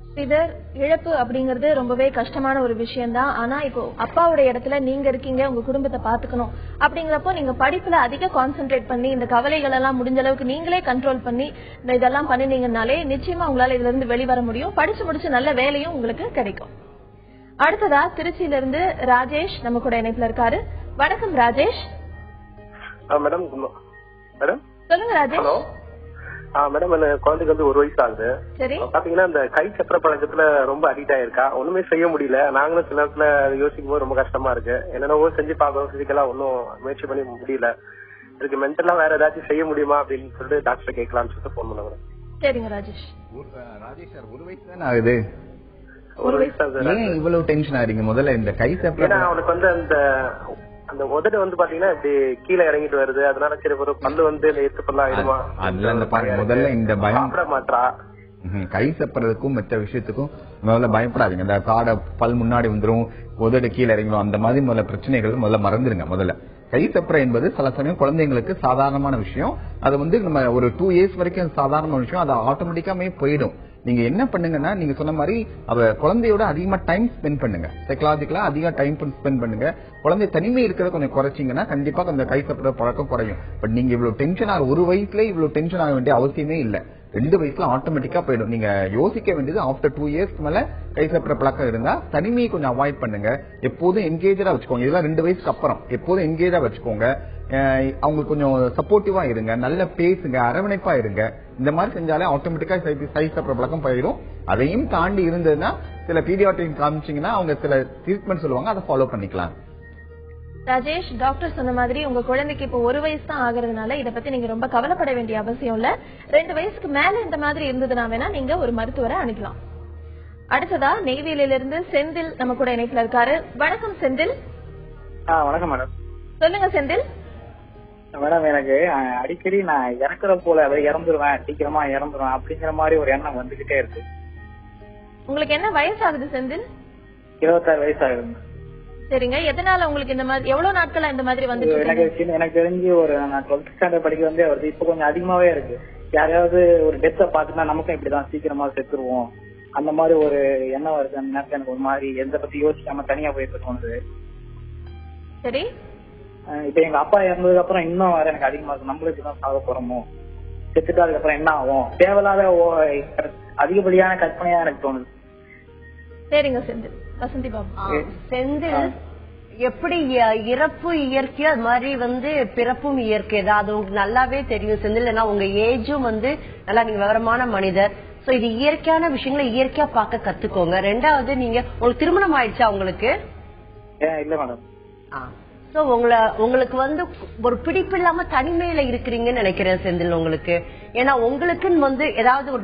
ஸ்ரீதர், இழப்பு அப்படிங்கறது ரொம்பவே கஷ்டமான ஒரு விஷயம் தான். ஆனா இப்போ அப்பாவோட இடத்துல நீங்க இருக்கீங்க, உங்க குடும்பத்தை பாத்துக்கணும். அப்படிங்கிறப்போ நீங்க படிப்புல அதிக கான்சென்ட்ரேட் பண்ணி இந்த கவலைகள் எல்லாம் முடிஞ்ச அளவுக்கு நீங்களே கண்ட்ரோல் பண்ணி இதெல்லாம் பண்ணினீங்கன்னாலே நிச்சயமா உங்களால இதுல இருந்து வெளிவர முடியும். படிச்சு முடிச்சு நல்ல வேலையும் உங்களுக்கு கிடைக்கும். அடுத்ததா திருச்சியில இருந்து ராஜேஷ் நம்ம கூட இணைப்புல இருக்காரு. வணக்கம் ராஜேஷ். மேடம். மேடம் சொல்லுங்க ராஜேஷ். மேடம், குழந்தைக்கு 1 வயசு ஆகுது. பாத்தீங்கன்னா இந்த கை சக்கர பழக்கத்துல ரொம்ப அடிக்ட் ஆயிருக்கா. ஒண்ணுமே செய்ய முடியல. நாங்களும் சில நேரத்துல யோசிக்கும் போது ரொம்ப கஷ்டமா இருக்கு. என்னென்னவோ செஞ்சு பாக்கணும், பிசிக்கலா ஒன்னும் முயற்சி பண்ணி முடியல. இதுக்கு மென்டலா வேற ஏதாச்சும் செய்ய முடியுமா அப்படின்னு சொல்லிட்டு டாக்டர் கேட்கலாம்னு சொல்லிட்டு போன் பண்ண. சரிங்க ராஜேஷ். ராஜேஷ் சார், 1 வயசு தானே ஆகுது. 1 வயசு தான். ஏன் இவ்வளவு டென்ஷன் ஆறீங்க? முதல்ல இந்த கை சக்கர அவனுக்கு அந்த உதடு பாத்தீங்கன்னா இப்படி கீழே இறங்கிட்டு வருது. அதனால சரி ஒரு பல்லு எத்து பல்லா ஆயிடுமா அதுல இந்த பாருங்க. முதல்ல இந்த பயம் மாற்றா கை சப்புறதுக்கும் மற்ற விஷயத்துக்கும் முதல்ல பயப்படாதீங்க. இந்த காடை பல் முன்னாடி வந்துடும், உதடு கீழே இறங்கிடும், அந்த மாதிரி முதல்ல பிரச்சனைகள் முதல்ல மறந்துருங்க. முதல்ல கை சப்புற என்பது சில சமயம் குழந்தைங்களுக்கு சாதாரணமான விஷயம். அது நம்ம ஒரு 2 இயர்ஸ் வரைக்கும் சாதாரண விஷயம். அது ஆட்டோமேட்டிக்காமே போயிடும். நீங்க என்ன பண்ணுங்கன்னா, நீங்க சொன்ன மாதிரி குழந்தையோட அதிகமா டைம் ஸ்பெண்ட் பண்ணுங்க. சைக்கலாஜிக்கலா அதிக டைம் ஸ்பெண்ட் பண்ணுங்க. குழந்தை தனிமை இருக்கிறத கொஞ்சம் குறைச்சிங்கன்னா கண்டிப்பா கொஞ்சம் கை சப்புற பழக்கம் குறையும். பட் நீங்க இவ்வளவு டென்ஷன் ஆக 1 வயசுல இவ்வளவு டென்ஷன் ஆக வேண்டிய அவசியமே இல்ல. 2 வயசுல ஆட்டோமேட்டிக்கா போயிடும். நீங்க யோசிக்க வேண்டியது ஆஃப்டர் 2 இயர்ஸ் மேல கை சப்புற பழக்கம் இருந்தா தனிமையை கொஞ்சம் அவாய்ட் பண்ணுங்க. எப்போதும் என்கேஜா வச்சுக்கோங்க. இதெல்லாம் 2 வயசுக்கு அப்புறம் எப்போதும் என்கேஜா வச்சுக்கோங்க. அவங்களுக்கு கொஞ்சம் சப்போர்ட்டிவா இருங்க, நல்ல பேசுங்க, அரவணைப்பா இருங்க. இந்த மாதிரி செஞ்சாலே ஆட்டோமேட்டிக்கா கை சப்புற பழக்கம் போயிடும். அதையும் தாண்டி இருந்ததுன்னா சில பீடியாட்ரிக் காமிச்சீங்கன்னா அவங்க சில ட்ரீட்மெண்ட் சொல்லுவாங்க, அதை ஃபாலோ பண்ணிக்கலாம். ராஜேஷ், டாக்டர் சொன்ன மாதிரி உங்க குழந்தைக்கு இப்போ 1 வயசு தான் ஆகுறதுனால இதை பத்தி நீங்க ரொம்ப கவலைப்பட வேண்டிய அவசியம் இல்ல. 2 வயசுக்கு மேல இந்த மாதிரி இருந்ததுனா வேணா நீங்க ஒரு மருத்துவரை அணுகலாம். அடுத்ததா நெய்வேலியில இருந்து செந்தில் நம்ம கூட இணைப்புல இருக்காரு. வணக்கம் செந்தில். வணக்கம் மேடம். சொல்லுங்க செந்தில். மேடம், எனக்கு அடிக்கடி நான் இறக்குற போல இறந்துருவேன், சீக்கிரமா இறந்துருவேன் அப்படிங்கிற மாதிரி ஒரு எண்ணம் வந்துகிட்டே இருக்கு. உங்களுக்கு என்ன வயசு ஆகுது செந்தில்? 26 வயசு ஆகுது. சரிங்க, எதனால உங்களுக்கு இந்த மாதிரி எவ்வளவு நாட்களா இந்த மாதிரி வந்து? எனக்கு தெரிஞ்சு ஒரு நான் 12th ஸ்டாண்டர்ட் படிக்க வருது. இப்ப கொஞ்சம் அதிகமாவே இருக்கு. யாராவது ஒரு டெத்தை பாத்துனா நமக்கும் இப்படிதான் சீக்கிரமா செத்துருவோம் அந்த மாதிரி ஒரு எண்ணம் வருது. அந்த நேரத்துல எனக்கு ஒரு மாதிரி எந்த பத்தி யோசிக்காம தனியா போயிட்டு தோணுது. சரி, இப்ப எங்க அப்பா இறந்ததுக்கு அப்புறம் இன்னும் வேற எனக்கு அதிகமா இருக்கு. நம்மளுக்கு தான் சாக போறோமோ, செத்துட்டு அதுக்கப்புறம் என்ன ஆகும், தேவையில்லாத அதிகப்படியான கற்பனையா எனக்கு தோணுது. சரிங்க செந்தில். வசந்தி பாபு. செந்தில், எப்படி இறப்பு இயற்கை அது மாதிரி பிறப்பும் இயற்கை தான், அது உங்களுக்கு நல்லாவே தெரியும் செந்தில். ஏன்னா உங்க ஏஜும் நல்லா நீங்க விவரமான மனிதர். சோ இது இயற்கையான விஷயங்களை இயற்கையா பார்க்க கத்துக்கோங்க. ரெண்டாவது, நீங்க உங்களுக்கு திருமணம் ஆயிடுச்சா உங்களுக்கு? இல்ல மேடம். சோ உங்களுக்கு ஒரு பிடிப்பு இல்லாம தனிமையில இருக்கிறீங்கன்னு நினைக்கிறேன் செந்தில் உங்களுக்கு. ஏன்னா உங்களுக்குன்னு ஏதாவது ஒரு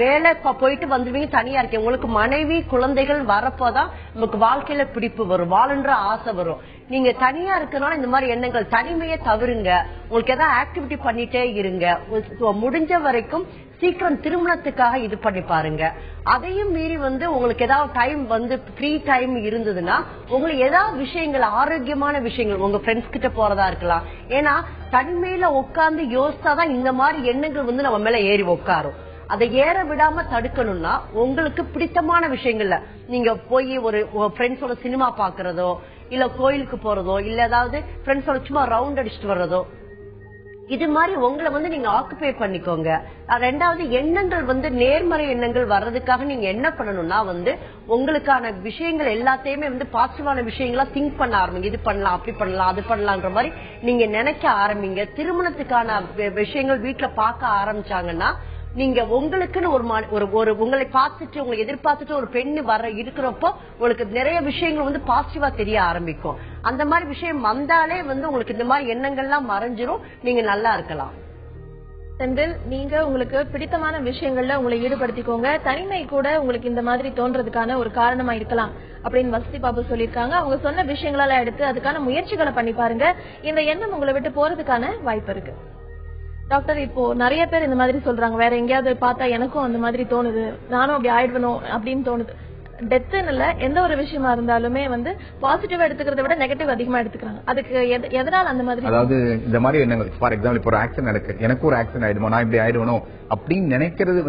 வேலை போயிட்டு வந்துருவீங்க, தனியா இருக்கீங்க. உங்களுக்கு மனைவி குழந்தைகள் வரப்போதான் உங்களுக்கு வாழ்க்கையில பிடிப்பு வரும், வாழன்ற ஆசை வரும். நீங்க தனியா இருக்கனால இந்த மாதிரி எண்ணங்கள், தனிமையை தவிருங்க. உங்களுக்கு ஏதாவது ஆக்டிவிட்டி பண்ணிட்டே இருங்க. முடிஞ்ச வரைக்கும் சீக்கிரம் திருமணத்துக்காக இது பண்ணி பாருங்க. அதையும் மீறி உங்களுக்கு ஏதாவது டைம் ஃப்ரீ டைம் இருந்ததுன்னா உங்களுக்கு ஏதாவது விஷயங்கள், ஆரோக்கியமான விஷயங்கள், உங்க ஃப்ரெண்ட்ஸ் கிட்ட போறதா இருக்கலாம். ஏன்னா தனிமையில உட்கார்ந்து யோசிச்சாதான் இந்த மாதிரி எண்ணங்கள் நம்ம மேல ஏறி உட்காரும். அதை ஏற விடாம தடுக்கணும்னா உங்களுக்கு பிடித்தமான விஷயங்கள்ல நீங்க போய் ஒரு ஃப்ரெண்ட்ஸோட சினிமா பாக்குறதோ, இல்ல கோயிலுக்கு போறதோ, இல்ல ஏதாவது ஃப்ரெண்ட்ஸோட சும்மா ரவுண்ட் அடிச்சுட்டு வர்றதோ, இது மாதிரி உங்களை நீங்க ஆக்குபை பண்ணிக்கோங்க. ரெண்டாவது, எண்ணங்கள் நேர்மறை எண்ணங்கள் வர்றதுக்காக நீங்க என்ன பண்ணணும்னா உங்களுக்கான விஷயங்கள் எல்லாத்தையுமே பாசிட்டிவான விஷயங்களா திங்க் பண்ண ஆரம்பிங்க. இது பண்ணலாம், அப்படி பண்ணலாம், அது பண்ணலாம்ன்ற மாதிரி நீங்க நினைக்க ஆரம்பிங்க. திருமணத்துக்கான விஷயங்கள் வீட்டுல பார்க்க ஆரம்பிச்சாங்கன்னா நீங்க உங்களுக்குன்னு ஒரு உங்களை பார்த்துட்டு, உங்களை எதிர்பார்த்துட்டு ஒரு பெண்ணு இருக்கிறப்போ உங்களுக்கு நிறைய விஷயங்கள் பாசிட்டிவா தெரிய ஆரம்பிக்கும். அந்த மாதிரி விஷயம் வந்தாலே உங்களுக்கு இந்த மாதிரி எண்ணங்கள்லாம் மறைஞ்சிரும், நீங்க நல்லா இருக்கலாம். செந்தில், நீங்க உங்களுக்கு பிடித்தமான விஷயங்கள்ல உங்களை ஈடுபடுத்திக்கோங்க. தனிமை கூட உங்களுக்கு இந்த மாதிரி தோன்றதுக்கான ஒரு காரணமா இருக்கலாம் அப்படின்னு வசந்தி பாபு சொல்லியிருக்காங்க. அவங்க சொன்ன விஷயங்களால எடுத்து அதுக்கான முயற்சிகளை பண்ணி பாருங்க. இந்த எண்ணம் உங்களை விட்டு போறதுக்கான வாய்ப்பு இருக்கு. டாக்டர், இப்போ நிறைய பேர் இந்த மாதிரி சொல்றாங்க, வேற எங்கேயாவது பார்த்தா எனக்கும் அந்த மாதிரி தோணுது, நானும் அப்படி ஆயிடுவனும் அப்படின்னு தோணுது. டெத்துன்னு இல்ல, எந்த ஒரு விஷயமா இருந்தாலுமே பாசிட்டிவா எடுத்துக்கிறத விட நெகட்டிவ் அதிகமா எடுத்துக்கிறாங்க. அதுக்கு எதனால அந்த மாதிரி? அதாவது இந்த மாதிரி எண்ணங்கள், ஃபார் எக்ஸாம்பிள் இப்போ ஒரு ஆக்சிடென்ட் நடக்கு, எனக்கு ஒரு ஆக்சிடென்ட் ஆயிடுமோ, நான் இப்படி ஆயிடுவனும் அப்படின்னு நினைக்கிறது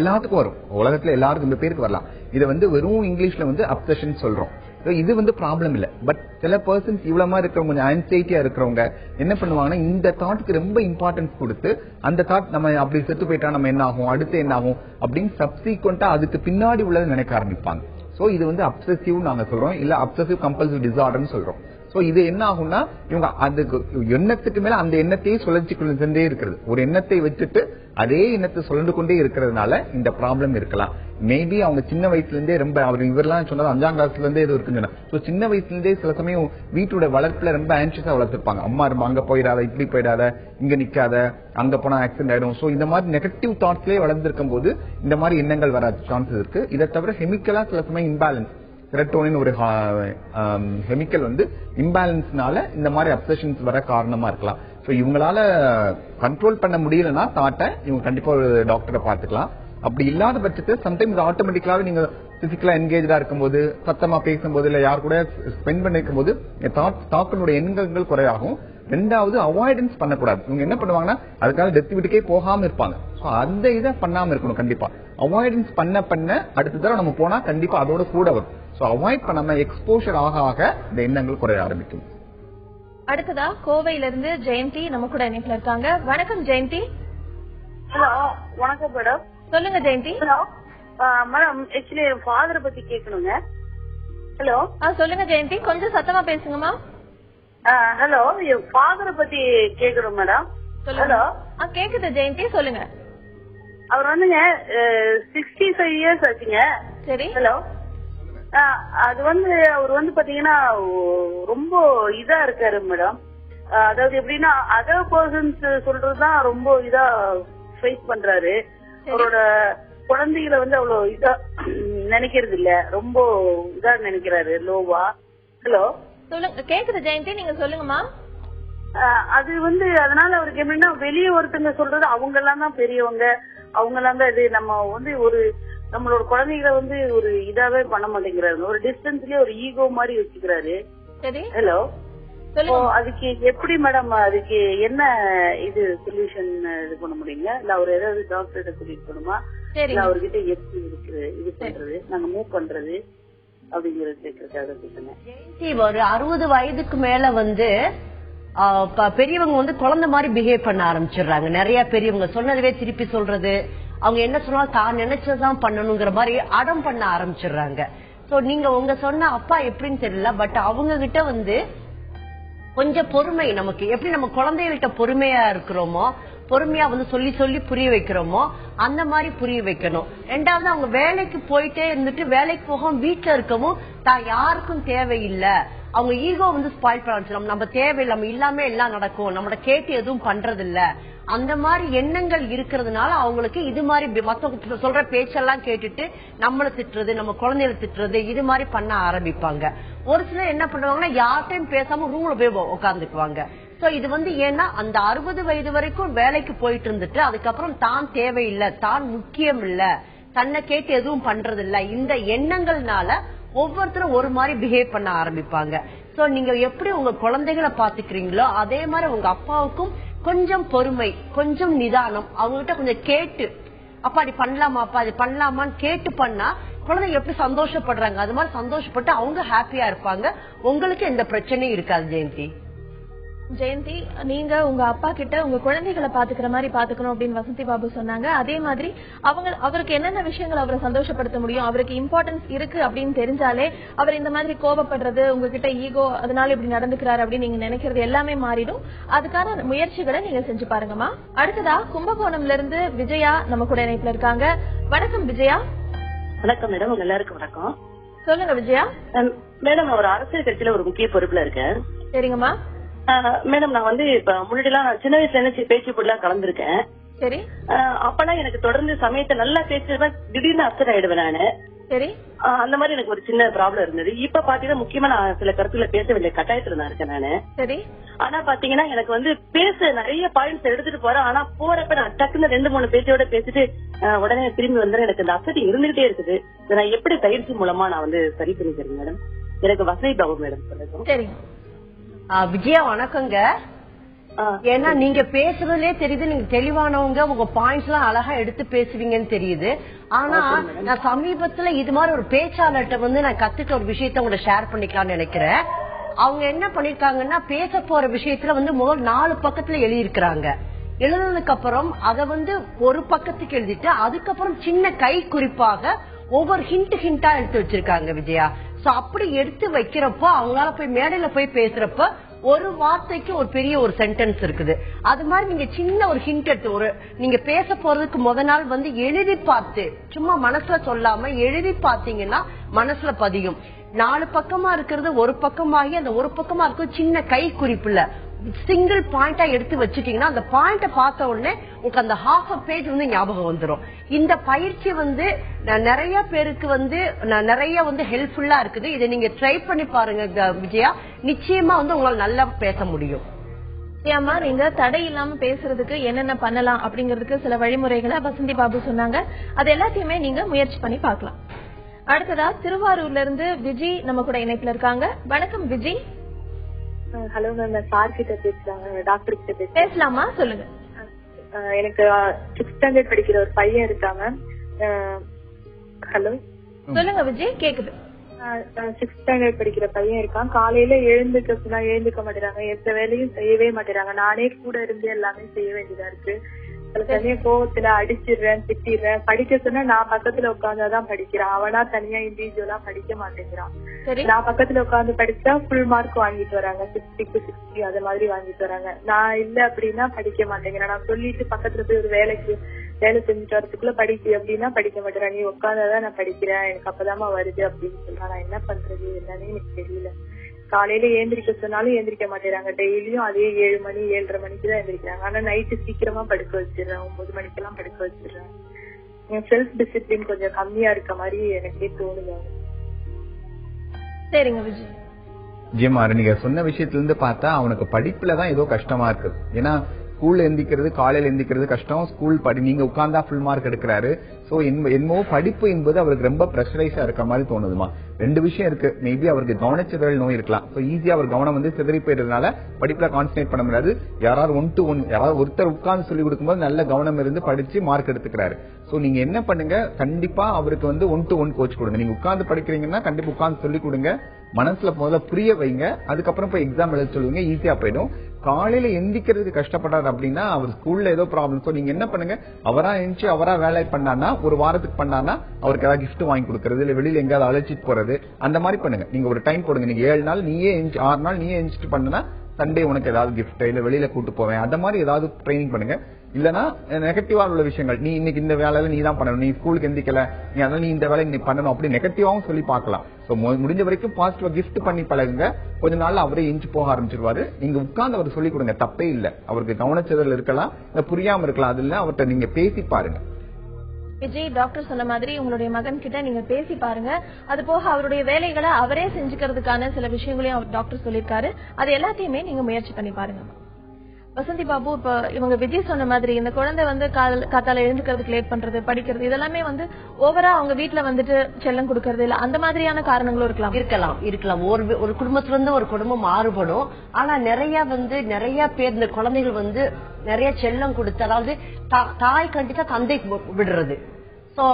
எல்லாத்துக்கும் வரும். உலகத்துல எல்லாருக்கும் இந்த பேருக்கு வரலாம். இதை வெறும் இங்கிலீஷ்ல அப்சஷன் சொல்றோம். இது ப்ராப்ளம் இல்ல. பட் சில பர்சன்ஸ் இவ்வளவு மாதிரி இருக்கிறவங்க, கொஞ்சம் ஆன்சைட்டியா இருக்கிறவங்க என்ன பண்ணுவாங்கன்னா, இந்த தாட்டுக்கு ரொம்ப இம்பார்ட்டன்ஸ் கொடுத்து, அந்த தாட் நம்ம அப்படி செத்து போயிட்டா நம்ம என்ன ஆகும், அடுத்து என்ன ஆகும் அப்படின்னு சப்சீக்வெண்டா அதுக்கு பின்னாடி உள்ளதை நினைக்க ஆரம்பிப்பாங்க. சோ இது அப்சசிவ் நாங்க சொல்றோம், இல்ல அப்சசிவ் கம்பல்சிவ் டிசார்டர்னு சொல்றோம். சோ இது என்ன ஆகும்னா, இவங்க அதுக்கு எண்ணத்துக்கு மேல அந்த எண்ணத்தையே சுழற்சி கொண்டே இருக்கிறது. ஒரு எண்ணத்தை வச்சுட்டு அதே எண்ணத்தை சுழண்டு கொண்டே இருக்கிறதுனால இந்த ப்ராப்ளம் இருக்கலாம். மேபி அவங்க சின்ன வயசுல இருந்தே ரொம்ப, அவர் இவரெல்லாம் சொன்னது 5ஆம் கிளாஸ்ல இருந்தே இது இருக்குன்னு சொன்னா. சோ சின்ன வயசுல இருந்தே சில சமயம் வீட்டோட வளர்ப்புல ரொம்ப ஆன்சியஸா வளர்த்துருப்பாங்க. அம்மா ரொம்ப அங்க போயிடாத, இப்படி போயிடாத, இங்க நிக்காத, அங்க போனா ஆக்சிடென்ட் ஆயிடும். சோ இந்த மாதிரி நெகட்டிவ் தாட்ஸ்லயே வளர்ந்துருக்கும் போது இந்த மாதிரி எண்ணங்கள் வர சான்சஸ் இருக்கு. இதை தவிர கெமிக்கலா சில சமயம் இம்பேலன்ஸ், செரோட்டோனின் ஒரு கெமிக்கல் இம்பேலன்ஸ்னால இந்த மாதிரி அப்சஷன்ஸ் வர காரணமா இருக்கலாம். சோ இவங்களால கண்ட்ரோல் பண்ண முடியலன்னா தாட்டை இவங்க கண்டிப்பா ஒரு டாக்டரை பாத்துக்கலாம். அப்படி இல்லாத பட்சத்தை சம்டைம்ஸ் ஆட்டோமேட்டிக்கலாவே நீங்க பிசிக்கலா என்கேஜா இருக்கும்போது, சத்தமா பேசும்போது, இல்ல யார் கூட ஸ்பெண்ட் பண்ணிருக்கும் போது தாக்கனுடைய எண்ணங்கள் குறையாகும். ரெண்டாவது, அவாய்டன்ஸ் பண்ணக்கூடாது. இவங்க என்ன பண்ணுவாங்கன்னா, அதுக்காக டெத் வீட்டுக்கே போகாம இருப்பாங்க. அந்த இதை பண்ணாம இருக்கணும். கண்டிப்பா அவாய்டன்ஸ் பண்ண அடுத்த தடவை நம்ம போனா கண்டிப்பா அதோட கூட வரும். சோ அவாய்ட் பண்ணாம எக்ஸ்போஷர் ஆக இந்த எண்ணங்கள் குறைய ஆரம்பிக்கும். அடுத்ததா கோவையில இருந்து ஜெயந்தி நம்ம கூட இணைப்புல இருக்காங்க. வணக்கம் ஜெயந்தி. ஹலோ, வணக்கம் மேடம். சொல்லுங்க ஜெயந்தி. ஹலோ மேடம், ஆக்சுவலி என் ஃபாதரை பத்தி கேட்கணுங்க. ஹலோ. சொல்லுங்க ஜெயந்தி, கொஞ்சம் சத்தமா பேசுங்கம்மா. ஹலோ, என் ஃபாதரை பத்தி கேட்கணும் மேடம். ஹலோ. கேக்குது ஜெயந்தி, சொல்லுங்க. அவர் 65 இயர்ஸ் ஆச்சுங்க. சரி. ஹலோ. அது அவர் பாத்தீங்கன்னா ரொம்ப இதா இருக்காரு மேடம். அதாவது எப்படின்னா, அதர் பர்சன்ஸ் சொல்றதுதான் ரொம்ப இதா ஃபேஸ் பண்றாரு. அவரோட குழந்தைகளை அவ்வளவு இதா நினைக்கிறது இல்ல, ரொம்ப இதா நினைக்கிறாரு, லோவா. ஹலோ. சொல்லுங்க, கேக்குது ஜெயந்தி, நீங்க சொல்லுங்கம்மா. அது அதனால அவருக்கு எப்படின்னா, வெளியே ஒருத்தங்க சொல்றது அவங்க எல்லாம் தான் பெரியவங்க, அவங்க எல்லாம் தான் இது, நம்ம ஒரு நம்மளோட குழந்தைகளை ஒரு இதாவே பண்ண மாட்டேங்கிறாரு. ஒரு டிஸ்டன்ஸ்லயே ஒரு ஈகோ மாதிரி வச்சுக்கிறாரு. ஹலோ. அதுக்கு எப்படி மேடம், அதுக்கு என்ன இது சொல்யூஷன் இது பண்ண முடியுங்க? இல்ல அவர் ஏதாவது டாக்டர்கிட்ட கூட்டிட்டு போகணுமா, இல்ல அவர்கிட்ட எப்படி இருக்கு இது பண்றது, நாங்க மூவ் பண்றது அப்படிங்கறது கேட்கறதுக்காக பேசுறேன். ஒரு 60 வயதுக்கு மேல பெரியவங்க வந்து குழந்தை மாதிரி பிஹேவ் பண்ண ஆரம்பிச்சிடுறாங்க. நிறைய பெரியவங்க சொன்னதுவே திருப்பி சொல்றது, அவங்க என்ன சொன்னாலும் தான் நினைச்சதான் பண்ணணுங்கிற மாதிரி அடம் பண்ண ஆரம்பிச்சிடுறாங்க. சோ நீங்க உங்க சொன்ன அப்பா எப்படின்னு தெரியல, பட் அவங்க கிட்ட வந்து கொஞ்சம் பொறுமை, நமக்கு எப்படி நம்ம குழந்தைகிட்ட பொறுமையா இருக்கிறோமோ, பொறுமையா வந்து சொல்லி சொல்லி புரிய வைக்கிறோமோ அந்த மாதிரி புரிய வைக்கணும். ரெண்டாவது அவங்க வேலைக்கு போயிட்டே இருந்துட்டு வேலைக்கு போகவும் வீட்டுல இருக்கவும் தான் யாருக்கும் தேவையில்லை, அவங்க ஈகோ வந்து ஸ்பாயில் பண்ண, நம்ம தேவையில்லை, நம்ம இல்லாம எல்லாம் நடக்கும், நம்மள கேட்டு எதுவும் பண்றது இல்ல, அந்த மாதிரி எண்ணங்கள் இருக்கிறதுனால அவங்களுக்கு இது மாதிரி மத்தவங்க சொல்ற பேச்செல்லாம் கேட்டுட்டு நம்மள திட்டுறது, நம்ம குழந்தைகளை திட்டுறது, இது மாதிரி பண்ண ஆரம்பிப்பாங்க. ஒரு சிலர் என்ன பண்ணுவாங்கன்னா யார்ட்டையும் பேசாம ரூம்ல போய் உட்காந்துக்குவாங்க. சோ இது வந்து ஏன்னா அந்த 60 வயது வரைக்கும் வேலைக்கு போயிட்டு இருந்துட்டு அதுக்கப்புறம் தான் தேவையில்லை, தான் முக்கியம் இல்ல, தன்னை கேட்டு எதுவும் பண்றது இல்ல, இந்த எண்ணங்கள்னால ஒவ்வொருத்தரும் ஒரு மாதிரி பிஹேவ் பண்ண ஆரம்பிப்பாங்க. சோ நீங்க எப்படி உங்க குழந்தைகளை பாத்துக்கிறீங்களோ அதே மாதிரி உங்க அப்பாவுக்கும் கொஞ்சம் பொறுமை, கொஞ்சம் நிதானம், அவங்க கிட்ட கொஞ்சம் கேட்டு அப்பா அது பண்ணலாமா, அப்பா அது பண்ணலாமான்னு கேட்டு பண்ணா குழந்தைங்க எப்படி சந்தோஷப்படுறாங்க அது மாதிரி சந்தோஷப்பட்டு அவங்க ஹாப்பியா இருப்பாங்க, உங்களுக்கு எந்த பிரச்சனையும் இருக்காது. ஜெயந்தி ஜெயந்தி, நீங்க உங்க அப்பா கிட்ட உங்க குழந்தைகளை பாத்துக்கிற மாதிரி பாத்துக்கணும் அப்படின்னு வசந்தி பாபு சொன்னாங்க. அதே மாதிரி அவருக்கு என்னென்ன விஷயங்கள் அவரை சந்தோஷப்படுத்த முடியும், அவருக்கு இம்பார்ட்டன்ஸ் இருக்கு அப்படின்னு தெரிஞ்சாலே அவர் இந்த மாதிரி கோபப்படுறது, உங்ககிட்ட ஈகோ அதனால இப்படி நடந்துக்கிறாரு அப்படின்னு நீங்க நினைக்கிறது எல்லாமே மாறிடும். அதுக்கான முயற்சிகளை நீங்க செஞ்சு பாருங்கம்மா. அடுத்ததா கும்பகோணம்ல இருந்து விஜயா நம்ம கூட இணைப்புல இருக்காங்க. வணக்கம் விஜயா. வணக்கம் மேடம், உங்க எல்லாருக்கும் வணக்கம். சொல்லுங்க விஜயா. மேடம், நான் ஒரு அரசியல் கட்சியில ஒரு முக்கிய பொறுப்புல இருக்கேன். சரிங்கம்மா. மேடம், நான் வந்து இப்ப முன்னாடி எல்லாம் சின்ன வயசுல இருந்து பேச்சு போட்டுலாம் கலந்துருக்கேன். சரி. அப்பெல்லாம் எனக்கு தொடர்ந்து சமயத்தை நல்லா பேசுவேன், திடீர்னு அப்செட் ஆயிடுவேன் நானு. சரி. அந்த மாதிரி எனக்கு ஒரு சின்ன ப்ராப்ளம் இருந்தது. இப்ப பாத்தீங்கன்னா முக்கியமா நான் சில கருத்துல பேச வேண்டிய கட்டாயத்துல நான் இருக்கேன் நானு. சரி. ஆனா பாத்தீங்கன்னா எனக்கு வந்து பேச நிறைய பாயிண்ட்ஸ் எடுத்துட்டு போறேன். ஆனா போறப்ப நான் டக்குன்னு 2-3 பேச்சோட பேசிட்டு உடனே திரும்பி வந்துடுறேன். எனக்கு இந்த அப்செட் இருந்துகிட்டே இருக்குது. நான் எப்படி பயிற்சி மூலமா நான் வந்து சரி பண்ணிக்கிறேன் மேடம்? எனக்கு வசதி பாபு மேடம் சொல்லுங்க. சரி விஜயா வணக்கங்க. ஏன்னா நீங்க பேசுறதுலயே தெரியுது நீங்க தெளிவானவங்க, உங்க பாயிண்ட்ஸ் எல்லாம் அழகா எடுத்து பேசுவீங்கன்னு தெரியுது. ஆனா நான் சமீபத்துல இது மாதிரி ஒரு பேச்சாளர்கிட்ட வந்து நான் கத்துட்ட ஒரு விஷயத்த உங்களை ஷேர் பண்ணிக்கலாம்னு நினைக்கிறேன். அவங்க என்ன பண்ணிருக்காங்கன்னா பேச போற விஷயத்துல வந்து முதல் 4 பக்கத்துல எழுதியிருக்கிறாங்க. எழுதுனதுக்கு அப்புறம் அதை வந்து ஒரு பக்கத்துக்கு எழுதிட்டு அதுக்கப்புறம் சின்ன கை குறிப்பாக ஒவ்வொரு ஹிண்டா எடுத்து வச்சிருக்காங்க விஜயா. சோ அப்படி எடுத்து வைக்கிறப்போ அவங்களால போய் மேடையில போய் பேசுறப்ப ஒரு வார்த்தைக்கு ஒரு பெரிய ஒரு சென்டென்ஸ் இருக்குது. அது மாதிரி நீங்க சின்ன ஒரு ஹிண்ட் எடுத்து நீங்க பேச போறதுக்கு முத நாள் வந்து எழுதி பார்த்து, சும்மா மனசுல சொல்லாம எழுதி பாத்தீங்கன்னா மனசுல பதியும். 4 பக்கமா இருக்கிறது ஒரு பக்கமாகி அந்த ஒரு பக்கமா இருக்க சின்ன கை குறிப்புல சிங்கிள் பாயிண்டா எடுத்து வச்சுட்டீங்கன்னா அந்த பாயிண்ட பார்த்த உடனே உங்களுக்கு அந்த half a page வந்து ஞாபகம் வந்துடும். இந்த பயிற்சி வந்து நிறைய பேருக்கு வந்து நிறைய வந்து ஹெல்ப்ஃபுல்லா இருக்குது. இதை நீங்க ட்ரை பண்ணி பாருங்க விஜயா, நிச்சயமா வந்து உங்களால நல்லா பேச முடியும். ஏமா நீங்க தடை இல்லாம பேசுறதுக்கு என்னென்ன பண்ணலாம் அப்படிங்கறதுக்கு சில வழிமுறைகளை வசந்தி பாபு சொன்னாங்க. அது எல்லாத்தையுமே நீங்க முயற்சி பண்ணி பார்க்கலாம். அடுத்ததா திருவாரூர்ல இருந்து விஜி நம்ம கூட இணைப்புல இருக்காங்க. வணக்கம் விஜி. ஹலோ மேம், நான் சார் கிட்ட பேசுறாங்க, டாக்டர் கிட்ட பேசலாமா? சொல்லுங்க. எனக்கு 6th ஸ்டாண்டர்ட் படிக்கிற ஒரு பையன் இருக்கா மேம். ஹலோ சொல்லுங்க விஜய், கேக்குது. 6th ஸ்டாண்டர்ட் படிக்கிற பையன் இருக்கான். காலையில எழுந்துக்க சொன்னா எழுந்துக்க மாட்டேறாங்க, எந்த வேலையும் செய்யவே மாட்டேறாங்க. நானே கூட இருந்து எல்லாமே செய்ய வேண்டியதா இருக்கு. சில சமயம் கோவத்துல அடிச்சிடுறேன், திட்டிடுறேன். படிக்க சொன்னா நான் பக்கத்துல உட்கார்ந்தாதான் படிக்கிறான். அவனா தனியா இண்டிவிஜுவலா படிக்க மாட்டேங்கிறான். நான் பக்கத்துல உட்கார்ந்து படிச்சா ஃபுல் மார்க் வாங்கிட்டு வராங்க, 60க்கு 60 அது மாதிரி வாங்கிட்டு வராங்க. நான் இல்ல அப்படின்னா படிக்க மாட்டேங்கிறேன். நான் சொல்லிட்டு பக்கத்துல போய் ஒரு வேலை செஞ்சுட்டு வரதுக்குள்ள படிக்க அப்படின்னா படிக்க மாட்டேறேன். நீ உட்கார்ந்தாதான் நான் படிக்கிறேன், எனக்கு அப்பதாமா வருது அப்படின்னு சொல்றான். நான் என்ன பண்றது என்னன்னு எனக்கு தெரியல. காலையில ஏந்திரிக்க சொன்னாலும் ஏந்திரிக்க மாட்டேறாங்க. டெய்லியும் அதே 7 மணி 7:30 மணிக்கு தான் எந்திரிக்கிறாங்க. ஆனா நைட்டு சீக்கிரமா படுக்க வச்சிடுறேன், 9 மணிக்கு எல்லாம் படுக்க வச்சிடுறேன். செல்ஃப் டிசிப்ளின் கொஞ்சம் கம்மியா இருக்க மாதிரி எனக்கே தோணுது. சரிங்க விஜய். ஜிமாரு, நீங்க சொன்ன விஷயத்துல இருந்து பார்த்தா அவனுக்கு படிப்புலதான் ஏதோ கஷ்டமா இருக்கு. ஏன்னா ஸ்கூல்ல எந்திக்கிறது, காலையில எந்திக்கிறது கஷ்டம். ஸ்கூல் நீங்க உட்கார்ந்தா ஃபுல் மார்க் எடுக்கிறாரு. சோ என்னமோ படிப்பு என்பது அவருக்கு ரொம்ப பிரஷரைஸா இருக்க மாதிரி தோணுதுமா. 2 விஷயம் இருக்கு. மேபி அவருக்கு கவனச்சிதறல் நோய் இருக்கலாம். சோ ஈஸியா அவர் கவனம் வந்து சிதறி போயிடுறதுனால படிப்புல கான்சன்ட்ரேட் பண்ண முடியாது. யாராவது 1 to 1 யாராவது ஒருத்தர் உட்கார்ந்து சொல்லி கொடுக்கும்போது நல்ல கவனம் இருந்து படிச்சு மார்க் எடுத்துக்கிறாரு. சோ நீங்க என்ன பண்ணுங்க, கண்டிப்பா அவருக்கு வந்து 1 to 1 கோச் கொடுங்க. நீங்க உட்கார்ந்து படிக்கிறீங்கன்னா கண்டிப்பா உட்கார்ந்து சொல்லி கொடுங்க. மனசுல முதல்ல புரிய வைங்க. அதுக்கப்புறம் போய் எக்ஸாம் எழுத சொல்லுவீங்க, ஈஸியா போயிடும். காலையில எந்திக்கிறது கஷ்டப்படுறாரு அப்படின்னா அவர் ஸ்கூல்ல ஏதோ ப்ராப்ளம். சோ நீங்க என்ன பண்ணுங்க, அவரா எந்திச்சு அவரா வேலை பண்ணானா, ஒரு வாரத்துக்கு பண்ணானா அவருக்கு ஏதாவது கிஃப்ட் வாங்கி கொடுக்கறது, இல்ல வெளியில எங்கேயாவது அழைச்சிட்டு போறது, அந்த மாதிரி பண்ணுங்க. நீங்க ஒரு டைம் போடுங்க. நீங்க 7 நாள் நீயே 6 நாள் நீயே எந்திச்சிட்டு பண்ணுனா சண்டே உனக்கு ஏதாவது கிஃப்ட் இல்ல வெளியில கூட்டு போவேன் அந்த மாதிரி ஏதாவது ட்ரைனிங் பண்ணுங்க. இல்லனா நெகட்டிவா உள்ள விஷயங்கள், நீ இன்னைக்கு இந்த வேலையில நீ தான் பண்ணணும், நீ ஸ்கூலுக்கு எந்திக்கல, நீ அதனால நீ இந்த வேலை நீ பண்ணணும் அப்படி நெகட்டிவாவும் சொல்லி பார்க்கலாம். சோ முடிஞ்ச வரைக்கும் பாசிட்டிவா கிஃப்ட் பண்ணி பழகுங்க. கொஞ்ச நாள்ல அவரே எஞ்சி போக ஆரம்பிச்சிருவாரு. நீங்க உட்கார்ந்து அவர் சொல்லி கொடுங்க, தப்பே இல்ல. அவருக்கு கவனச்சிதறல் இருக்கலாம், இல்ல புரியாம இருக்கலாம், அது இல்ல அவர்கிட்ட நீங்க பேசி பாருங்க. விஜய், டாக்டர் சொன்ன மாதிரி உங்களுடைய மகன் கிட்ட நீங்க பேசி பாருங்க. அது போக அவருடைய வேலைகளை அவரே செஞ்சுக்கிறதுக்கான சில விஷயங்களையும் டாக்டர் சொல்லியிருக்காரு. அது எல்லாத்தையுமே நீங்க முயற்சி பண்ணி பாருங்க. வசந்தி பாபு, இப்ப இவங்க விஜய் சொன்ன மாதிரி இந்த குழந்தை வந்து காத்தால எழுந்துக்கிறதுக்கு லேட் பண்றது, படிக்கிறது, இதெல்லாமே வந்து ஓவரா அவங்க வீட்டுல வந்துட்டு செல்லம் கொடுக்கறது இல்ல, அந்த மாதிரியான காரணங்களும் இருக்கலாம். ஒரு குடும்பத்துல இருந்து ஒரு குடும்பம் மாறுபடும். ஆனா நிறைய பேர் இந்த குழந்தைகள் வந்து நிறைய செல்லம் கொடுத்து, அதாவது தாய் கண்டிப்பா தந்தை விடுறது. சோ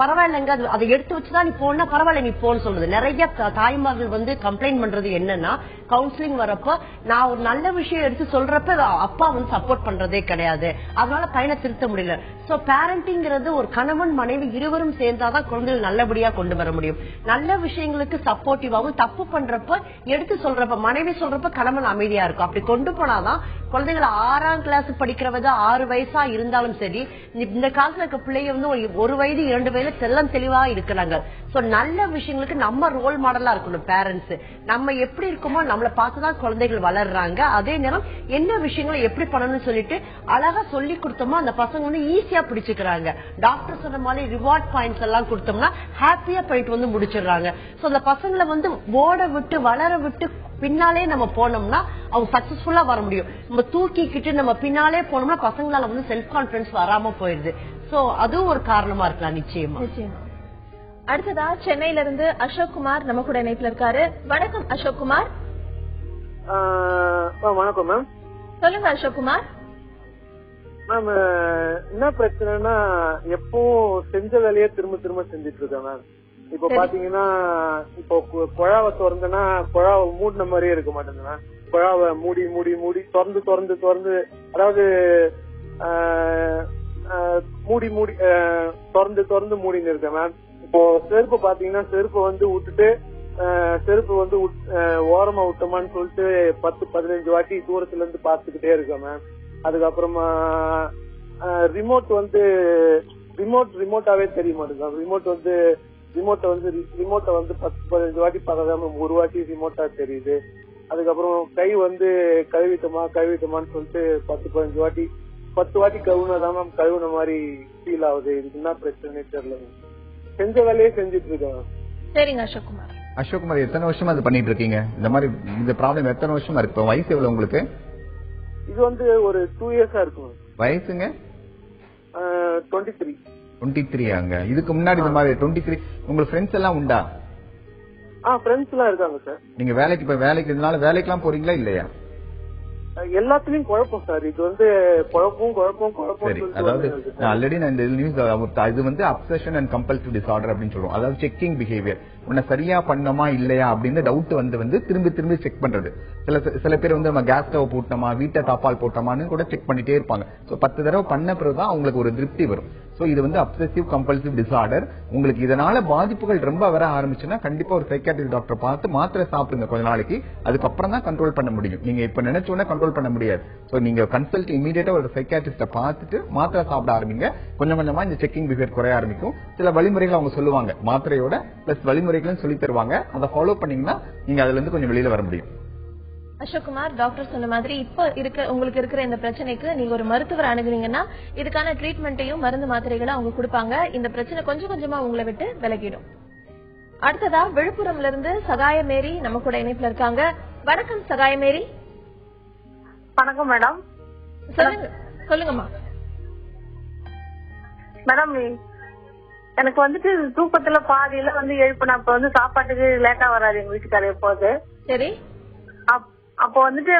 பரவாயில்லைங்க, அதை எடுத்து வச்சுதான் நீ போனா பரவாயில்ல நீ போன்னு சொல்றது. நிறைய தாய்மார்கள் வந்து கம்ப்ளைண்ட் பண்றது என்னன்னா, கவுன்சிலிங் வரப்ப நான் ஒரு நல்ல விஷயம் எடுத்து சொல்றப்ப அப்பா வந்து சப்போர்ட் பண்றதே கிடையாது, அதனால பையனை திருத்த முடியல. சோ பேரண்டிங்கிறது ஒரு கணவன் மனைவி இருவரும் சேர்ந்தாதான் குழந்தைகள் நல்லபடியா கொண்டு வர முடியும். நல்ல விஷயங்களுக்கு சப்போர்ட்டிவாகவும், தப்பு பண்றப்ப எடுத்து சொல்றப்ப மனைவி சொல்றப்ப கணவன் அமைதியா இருக்கும். அப்படி கொண்டு போனாதான் குழந்தைகள் 6ஆம் கிளாஸ் படிக்கிறவங்க 6 வயசா இருந்தாலும் சரி, இந்த காலத்துல இருக்க பிள்ளைங்க வந்து 1 வயது 2 வயது தெல்லம் தெளிவா இருக்கிறாங்க. சோ நல்ல விஷயங்களுக்கு நம்ம ரோல் மாடலா இருக்கணும். பேரண்ட்ஸ் நம்ம எப்படி இருக்குமோ நம்மளை பார்த்துதான் குழந்தைகள் வளர்றாங்க. அதே நேரம் என்ன விஷயங்களை எப்படி பண்ணணும்னு சொல்லிட்டு அழகா சொல்லி கொடுத்தோமோ அந்த பசங்க வந்து ஈஸியா பிடிச்சுக்கிறாங்க. டாக்டர் சொன்ன மாதிரி ரிவார்ட் பாயிண்ட்ஸ் எல்லாம் கொடுத்தோம்னா ஹாப்பியா போயிட்டு வந்து முடிச்சிடுறாங்க. சோ அந்த பசங்களை வந்து ஓட விட்டு வளர விட்டு பின்னாலே நம்ம போனோம்னா அவங்க சக்சஸ்ஃபுல்லா வர முடியும். நம்ம தூக்கிக்கிட்டு நம்ம பின்னாலே போனோம்னா பசங்களால வந்து செல்ஃப் கான்பிடன்ஸ் வராம போயிடுது. சோ அதுவும் ஒரு காரணமா இருக்கலாம். நிச்சயமா. அடுத்ததா சென்னையில இருந்து அசோக் குமார் நம்ம கூட இணைப்புல இருக்காரு. வணக்கம் அசோக் குமார். வணக்கம் மேம். சொல்லுங்க அசோக் குமார். மேம் என்ன பிரச்சனைனா, எப்பவும் செஞ்ச வேலையே திரும்ப திரும்ப செஞ்சிட்டு இருக்கேன் மேம். இப்ப பாத்தீங்கன்னா, இப்போ குழாவை திறந்தனா குழாவை மூடின மாதிரியே இருக்க மாட்டேங்குது மேம். குழாவை மூடி மூடி மூடி திறந்து அதாவது மூடி மூடி திறந்து மூடின்னு இருக்கேன் மேம். இப்போ செருப்பு பாத்தீங்கன்னா செருப்பை வந்து விட்டுட்டு செருப்பு வந்து ஓரமா விட்டோமான்னு சொல்லிட்டு 10-15 வாட்டி தூரத்துல இருந்து பாத்துக்கிட்டே இருக்கேன் மேம். அதுக்கப்புறமா ரிமோட்டாவே தெரிய மாட்டேங்குது. ரிமோட்டை வந்து 10-15 வாட்டி பார்க்காம 1 வாட்டி ரிமோட்டா தெரியுது. அதுக்கப்புறம் கை வந்து கழுவிட்டோமான்னு சொல்லிட்டு 10-15 வாட்டி 10 வாட்டி கழுவுனதான் மேம் கழுவுன மாதிரி ஃபீல் ஆகுது. இதுக்கு என்ன பிரச்சனை தெரியல. செஞ்ச வேலையே செஞ்சுட்டு இருக்கேன். சரிங்க அசோக் குமார். அசோக் குமார், எத்தனை வருஷமா அது பண்ணிட்டு இருக்கீங்க? இந்த மாதிரி இந்த ப்ராப்ளம் எத்தனை வருஷமா இருக்கு? வயசு எவ்வளவு உங்களுக்கு? இது வந்து ஒரு 2 இயர்ஸா இருக்கும். வயசுங்க? 23. அங்க இதுக்கு முன்னாடி இந்த மாதிரி 23 உங்களுக்கு ஃப்ரெண்ட்ஸ் எல்லாம் உண்டா? ஃப்ரெண்ட்ஸ் எல்லாம் இருக்காங்க சார். நீங்க வேலைக்கு இதனால வேலைக்கெல்லாம் போறீங்களா இல்லையா? எல்லாத்துலயும் குழப்பம் சார். இது வந்து குழப்பம். சரி, அதாவது ஆல்ரெடி நான் இந்த நியூஸ் இது வந்து அப்சஷன் அண்ட் கம்பல்சிவ் டிசார்டர் அப்படின்னு சொல்றோம். அதாவது செக்கிங் பிஹேவியர், உன்னை சரியா பண்ணோமா இல்லையா அப்படின்னு டவுட் வந்து திரும்பி செக் பண்றது. சில பேர் வந்து நம்ம கேஸ் ஸ்டவ் போட்டோமா, வீட்டை தாப்பால் போட்டோமான்னு கூட செக் பண்ணிட்டே இருப்பாங்க. 10 தடவை பண்ண பிறகுதான் அவங்களுக்கு ஒரு திருப்தி வரும். சோ இது வந்து அப்சசிவ் கம்பல்சிவ் டிசார்டர். உங்களுக்கு இதனால பாதிப்புகள் ரொம்ப வர ஆரம்பிச்சுன்னா கண்டிப்பா ஒரு சைக்காட்ரிக் டாக்டர் பார்த்து மாத்திரை சாப்பிடுங்க கொஞ்ச நாளைக்கு. அதுக்கப்புறம் தான் கண்ட்ரோல் பண்ண முடியும். நீங்க இப்ப நினைச்சோன்னா கண்ட்ரோல் பண்ண முடியாது. சோ நீங்க கன்சல்ட் இமீடியட்டா ஒரு சைக்காட்ரிஸ்ட பார்த்துட்டு மாத்திரை சாப்பிட ஆரம்பிங்க. கொஞ்சம் கொஞ்சமா இந்த செக்கிங் பிஹேவியர் குறைய ஆரம்பிக்கும். சில வழிமுறைகள் அவங்க சொல்லுவாங்க, மாத்திரையோட பிளஸ் வழிமுறைகளும் சொல்லி தருவாங்க. அதை ஃபாலோ பண்ணீங்கன்னா நீங்க அதுல இருந்து கொஞ்சம் வெளியில வர முடியும். அசோக் குமார், டாக்டர் சொன்ன மாதிரி இப்ப உங்களுக்கு இருக்கிற இந்த பிரச்சனைக்கு நீங்க ஒரு மருத்துவர் அணுகுனீங்கன்னா இதுக்கான ட்ரீட்மெண்ட்டையும் மருந்து மாத்திரைகளை அவங்க கொடுப்பாங்க. இந்த பிரச்சனை கொஞ்சம் கொஞ்சமா உங்களை விட்டு விலகிடும். அடுத்ததா விழுப்புரம்ல இருந்து சகாயமேரி நம்ம கூட இணைப்புல இருக்காங்க. வணக்கம் சகாயமேரி. வணக்கம் மேடம். சொல்லுங்கம்மா. மேடம், எனக்கு வந்துட்டு தூக்கத்துல பாதியில வந்து எழுப்பினப்ப வந்து சாப்பாட்டுக்கு லேட்டா வராது எங்க வீட்டுக்காரர் எப்போது. சரி. அப்போ வந்துட்டு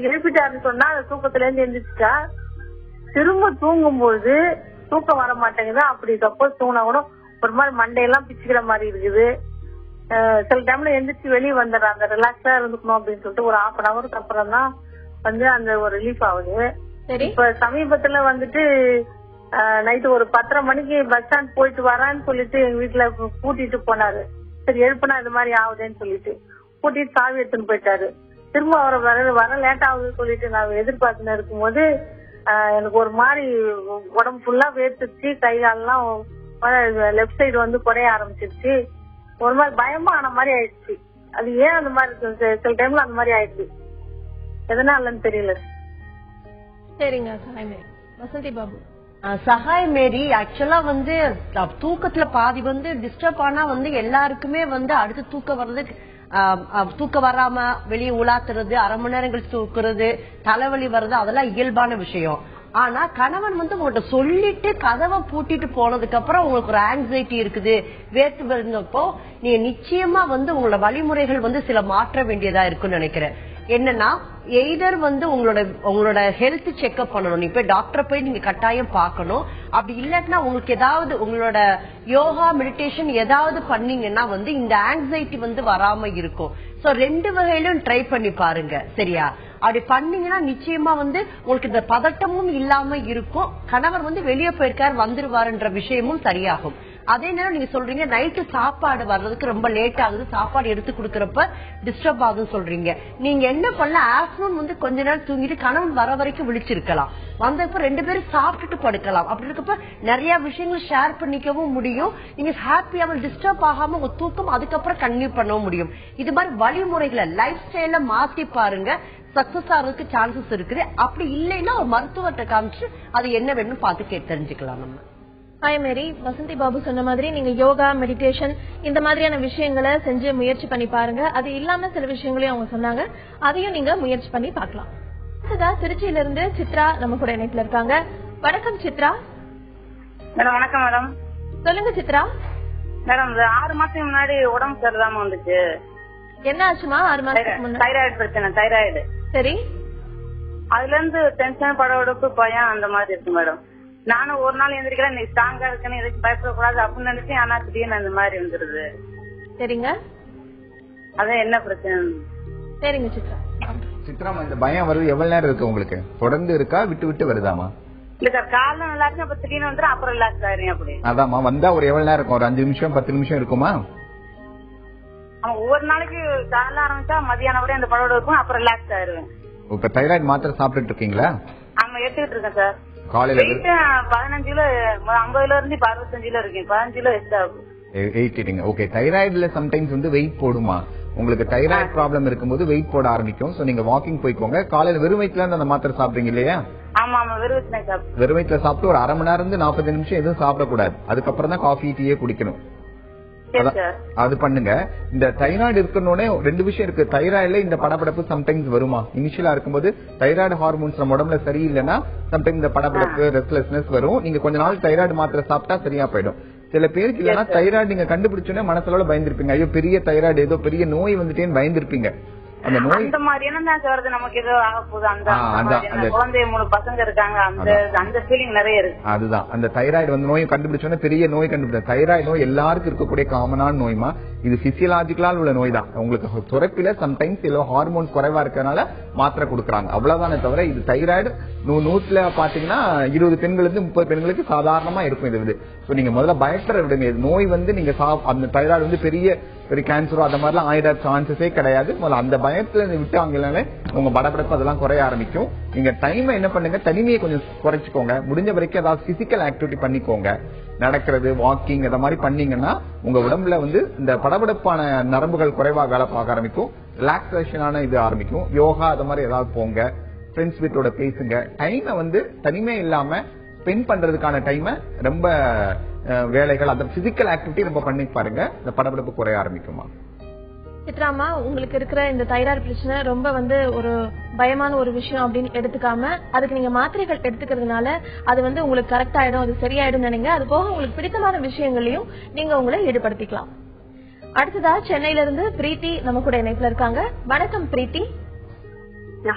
எழுப்பிட்டாருன்னு சொன்னா தூக்கத்துல இருந்து எழுந்திரிச்சா திரும்ப தூங்கும்போது தூக்கம் வர மாட்டேங்குது. அப்படி சப்போஸ் தூங்கினா கூட ஒரு மாதிரி மண்டையெல்லாம் பிச்சுக்கிற மாதிரி இருக்குது. சில டைம்ல எந்திரிச்சு வெளியே வந்துடுறாங்க, ரிலாக்ஸா இருந்துக்கணும் அப்படின்னு சொல்லிட்டு ஒரு 1/2 hour அப்புறம் தான் வந்து அந்த ஒரு ரிலீஃப் ஆகுது. இப்ப சமீபத்துல வந்துட்டு நைட்டு ஒரு 10:30 மணிக்கு பஸ் ஸ்டாண்ட் போயிட்டு வரான்னு சொல்லிட்டு எங்க வீட்டுல கூட்டிட்டு போனாரு. சரி எழுப்புனா இது மாதிரி ஆகுதுன்னு சொல்லிட்டு கூட்டிட்டு சாவி எடுத்துன்னு போயிட்டாரு. திரும்ப அவரை வர லேட் ஆகுதுன்னு சொல்லிட்டு நான் எதிர்பார்த்துன்னு இருக்கும்போது எனக்கு ஒரு மாதிரி உடம்பு ஃபுல்லா வேர்த்துச்சு, கை காலெல்லாம் லெப்ட் சைடு வந்து குறைய ஆரம்பிச்சிருச்சு. ஒரு மாதிரி பயமா ஆன மாதிரி ஆயிடுச்சு. அது ஏன் அந்த மாதிரி சில டைம்ல அந்த மாதிரி ஆயிடுச்சு, எதனாலன்னு தெரியல. சரிங்க வசந்தி பாபு. சகாய் மேரி ஆக்சுவலா வந்து தூக்கத்துல பாதி வந்து டிஸ்டர்ப் ஆனா வந்து எல்லாருக்குமே வந்து அடுத்து தூக்கம் வராம வெளியே உலாத்துறது, அரை மணி நேரம் கழிச்சு தூக்குறது, தலைவலி வர்றது, அதெல்லாம் இயல்பான விஷயம். ஆனா கணவன் வந்து உங்கள்கிட்ட சொல்லிட்டு கதவை பூட்டிட்டு போனதுக்கு அப்புறம் உங்களுக்கு ஒரு ஆங்ஸைட்டி இருக்குது, வேர்த்து வருங்கப்போ நீங்க நிச்சயமா வந்து உங்களோட வழிமுறைகள் வந்து சில மாற்ற வேண்டியதா இருக்குன்னு நினைக்கிறேன். என்னன்னா எய்தர் வந்து உங்களோட ஹெல்த் செக்அப் பண்ணணும். இப்ப டாக்டரை போய் நீங்க கட்டாயம் பார்க்கணும். அப்படி இல்லாட்டினா உங்களுக்கு ஏதாவது உங்களோட யோகா மெடிடேஷன் ஏதாவது பண்ணீங்கன்னா வந்து இந்த ஆங்ஸைட்டி வந்து வராம இருக்கும். சோ 2 வகையிலும் ட்ரை பண்ணி பாருங்க. சரியா? அப்படி பண்ணீங்கன்னா நிச்சயமா வந்து உங்களுக்கு இந்த பதட்டமும் இல்லாம இருக்கும். கணவர் வந்து வெளியே போயிருக்காரு வந்துருவாருன்ற விஷயமும் சரியாகும். அதே நேரம் நீங்க சொல்றீங்க நைட்டு சாப்பாடு வர்றதுக்கு ரொம்ப லேட் ஆகுது, சாப்பாடு எடுத்து கொடுக்கறப்ப டிஸ்டர்ப் ஆகுதுன்னு சொல்றீங்க. நீங்க என்ன பண்ணல, ஆஃப்டர்நூன் வந்து கொஞ்ச நேரம் தூங்கிட்டு கணவன் வர வரைக்கும் விழிச்சிருக்கலாம். வந்தப்ப 2 பேரும் சாப்பிட்டுட்டு படுக்கலாம். அப்படி இருக்கப்ப நிறைய விஷயங்கள் ஷேர் பண்ணிக்கவும் முடியும். நீங்க ஹாப்பியாவும் டிஸ்டர்ப் ஆகாம உங்க தூக்கம் அதுக்கப்புறம் கன்டினியூ பண்ணவும் முடியும். இது மாதிரி வழிமுறைகளை லைஃப் ஸ்டைல மாத்தி பாருங்க, சக்சஸ் ஆகிறதுக்கு சான்சஸ் இருக்குது. அப்படி இல்லைன்னா ஒரு மருத்துவத்தை காமிச்சு அது என்ன வேணும்னு பார்த்து கேட்டு தெரிஞ்சுக்கலாம் நம்ம. ஹாய் மேரி. வசந்தி பாபு சொன்ன மாதிரி நீங்க யோகா மெடிடேஷன் இந்த மாதிரியான விஷயங்களை செஞ்சு முயற்சி பண்ணி பாருங்க. அது இல்லாம சில விஷயங்களையும் அவங்க சொன்னாங்க, அதையும் நீங்க முயற்சி பண்ணி பார்க்கலாம். திருச்சியில இருந்து சித்ரா நம்ம கூட இணைப்புல இருக்காங்க. வணக்கம் சித்ரா. மேடம் வணக்கம் மேடம். சொல்லுங்க சித்ரா. மேடம் 6 மாசத்துக்கு முன்னாடி உடம்பு சரியில்லாம வந்துச்சு. என்ன ஆச்சுமா? 6 மாசத்துக்கு முன்னாடி தைராய்டு பிரச்சனை. தைராய்டு. சரி. அதுல இருந்து டென்ஷன், படவெடுப்பு, பயம் அந்த மாதிரி இருக்கு மேடம். நானும் ஒரு நாள் எந்திரிக்கிறேன், நீ ஸ்ட்ராங்கா இருக்குன்னு எதுக்கு பயப்படக்கூடாது அப்படின்னு நினைச்சேன். ஆனா திடீர்னு அந்த மாதிரி வந்துருது. சரிங்க. அதான் என்ன பிரச்சனை? சரிங்க சித்ரா. சித்ராமா, இந்த பயம் வருது எவ்வளவு நேரம் இருக்கு உங்களுக்கு? தொடர்ந்து இருக்கா, விட்டு விட்டு வருதாமா? இல்ல சார், காலைல நல்லா இருக்கு, அப்ப திடீர்னு வந்துடும், அப்புறம் ரிலாக்ஸ் ஆயிரும். அப்படி அதாமா வந்தா ஒரு எவ்வளவு நேரம் இருக்கும்? ஒரு 5 நிமிஷம் 10 நிமிஷம் இருக்குமா? ஒவ்வொரு நாளைக்கு காலைல ஆரம்பிச்சா மதியானம் வரை அந்த பழம் இருக்கும், அப்புறம் ரிலாக்ஸ் ஆயிருவேன். இப்ப தைராய்டு மாத்திரை சாப்பிட்டு இருக்கீங்களா? ஆமா, எடுத்துக்கிட்டு இருக்கேன் சார். காலையில 15 கிலோ 50 இருந்து 65 கிலோ இருக்கேன். 15 கிலோ எக்ஸ்ட்ரா ஆகும். ஏறிட்டீங்க. ஓகே. தைராய்டுல சம்டைம்ஸ் வந்து வெயிட் போடுமா? உங்களுக்கு தைராய்டு ப்ராப்ளம் இருக்கும்போது வெயிட் போட ஆரம்பிக்கும். சோ நீங்க வாக்கிங் போய்க்கோங்க. காலையில வெறும் வயிற்றுல இருந்து அந்த மாத்திரை சாப்பிடுறீங்க இல்லையா? ஆமா ஆமா, வெறும் வயிற்றுல சாப்பிட்டு ஒரு 1/2 மணி நேரம் இருந்து 40 நிமிஷம் எதுவும் சாப்பிடக்கூடாது. அதுக்கப்புறம் தான் காஃபி டீயே குடிக்கணும். அது பண்ணுங்க. இந்த தைராய்டு இருக்கணும்னே 2 விஷயம் இருக்கு. தைராய்டுல இந்த படபடப்பு சம்டைம்ஸ் வருமா? இனிஷியலா இருக்கும்போது தைராய்டு ஹார்மோன்ஸ் நம்ம உடம்புல சரியில்லைன்னா சம்டைம்ஸ் இந்த படபடப்பு, ரெஸ்ட்லெஸ்னஸ் வரும். நீங்க கொஞ்ச நாள் தைராய்டு மாத்திரை சாப்பிட்டா சரியா போயிடும். சில பேருக்கு இல்லைன்னா தைராய்டு நீங்க கண்டுபிடிச்சோன்னே மனசுல பயந்துருப்பீங்க. ஐயோ பெரிய தைராய்டு, ஏதோ பெரிய நோய் வந்துட்டேன்னு பயந்துருப்பீங்க. அந்த நோய் அந்த மாதிரி என்ன வருது, நமக்கு ஏதோ ஆக போகுது, அந்த குழந்தை 3 பசங்க இருக்காங்க, அந்த ஃபீலிங் நிறைய இருக்கு. அதுதான் அந்த தைராய்டு வந்து நோய் கண்டுபிடிச்சோன்னா பெரிய நோய் கண்டுபிடிச்ச. தைராய்டு நோய் எல்லாருக்கும் இருக்கக்கூடிய காமனான நோய்மா. இது பிசியலாஜிக்கலால் உள்ள நோய் தான். உங்களுக்கு சுரப்பில சம்டைம்ஸ் ஏதோ ஹார்மோன் குறைவா இருக்கறனால மாத்திரை கொடுக்கறாங்க, அவ்வளவுதானே தவிர இது தைராய்டு 100ல பாத்தீங்கன்னா 20 பெண்களுக்கு 30 பெண்களுக்கு சாதாரணமா இருக்கும். இது நீங்க முதல்ல பயப்பட விடுங்க. நோய் வந்து நீங்க அந்த தைராய்டு வந்து பெரிய கேன்சரோ அந்த மாதிரிலாம் ஆயிட சான்சஸே கிடையாது. முதல்ல அந்த பயத்துல விட்டாங்கனாலே உங்க படப்படப்பு அதெல்லாம் குறைய ஆரம்பிக்கும். நீங்க டைம் என்ன பண்ணுங்க, தனிமையை கொஞ்சம் குறைச்சிக்கோங்க. முடிஞ்ச வரைக்கும் ஏதாவது பிசிக்கல் ஆக்டிவிட்டி பண்ணிக்கோங்க. நடக்கிறது, வாக்கிங் இந்த மாதிரி பண்ணீங்கன்னா உங்க உடம்புல வந்து இந்த படபடப்பான நரம்புகள் குறைவா வேலை பார்க்க ஆரம்பிக்கும். ரிலாக்ஸேஷனான இது ஆரம்பிக்கும். யோகா அது மாதிரி ஏதாவது போங்க. ஃப்ரெண்ட்ஸ் வீட்டோட பேசுங்க. டைமை வந்து தனிமை இல்லாம ஸ்பெண்ட் பண்றதுக்கான டைமை ரொம்ப வேலைகள் அந்த பிசிக்கல் ஆக்டிவிட்டி ரொம்ப பண்ணி பாருங்க. இந்த படபடப்பு குறைய ஆரம்பிக்குமா? சித்ராமா, உங்களுக்கு இருக்கிற இந்த தைராய்டு பிரச்சனை ரொம்ப வந்து ஒரு பயமான ஒரு விஷயம் அப்படின்னு எடுத்துக்காம அதுக்கு நீங்க மாத்திரைகள் எடுத்துக்கிறதுனால அது வந்து உங்களுக்கு கரெக்ட் ஆயிடும், அது சரியாயிடும் நினைங்க. அது போக உங்களுக்கு பிடித்தமான விஷயங்களையும் நீங்க உங்களை ஈடுபடுத்திக்கலாம். அடுத்ததா சென்னையில இருந்து பிரீத்தி நம்ம கூட இணைப்புல இருக்காங்க. வணக்கம் பிரீத்தி.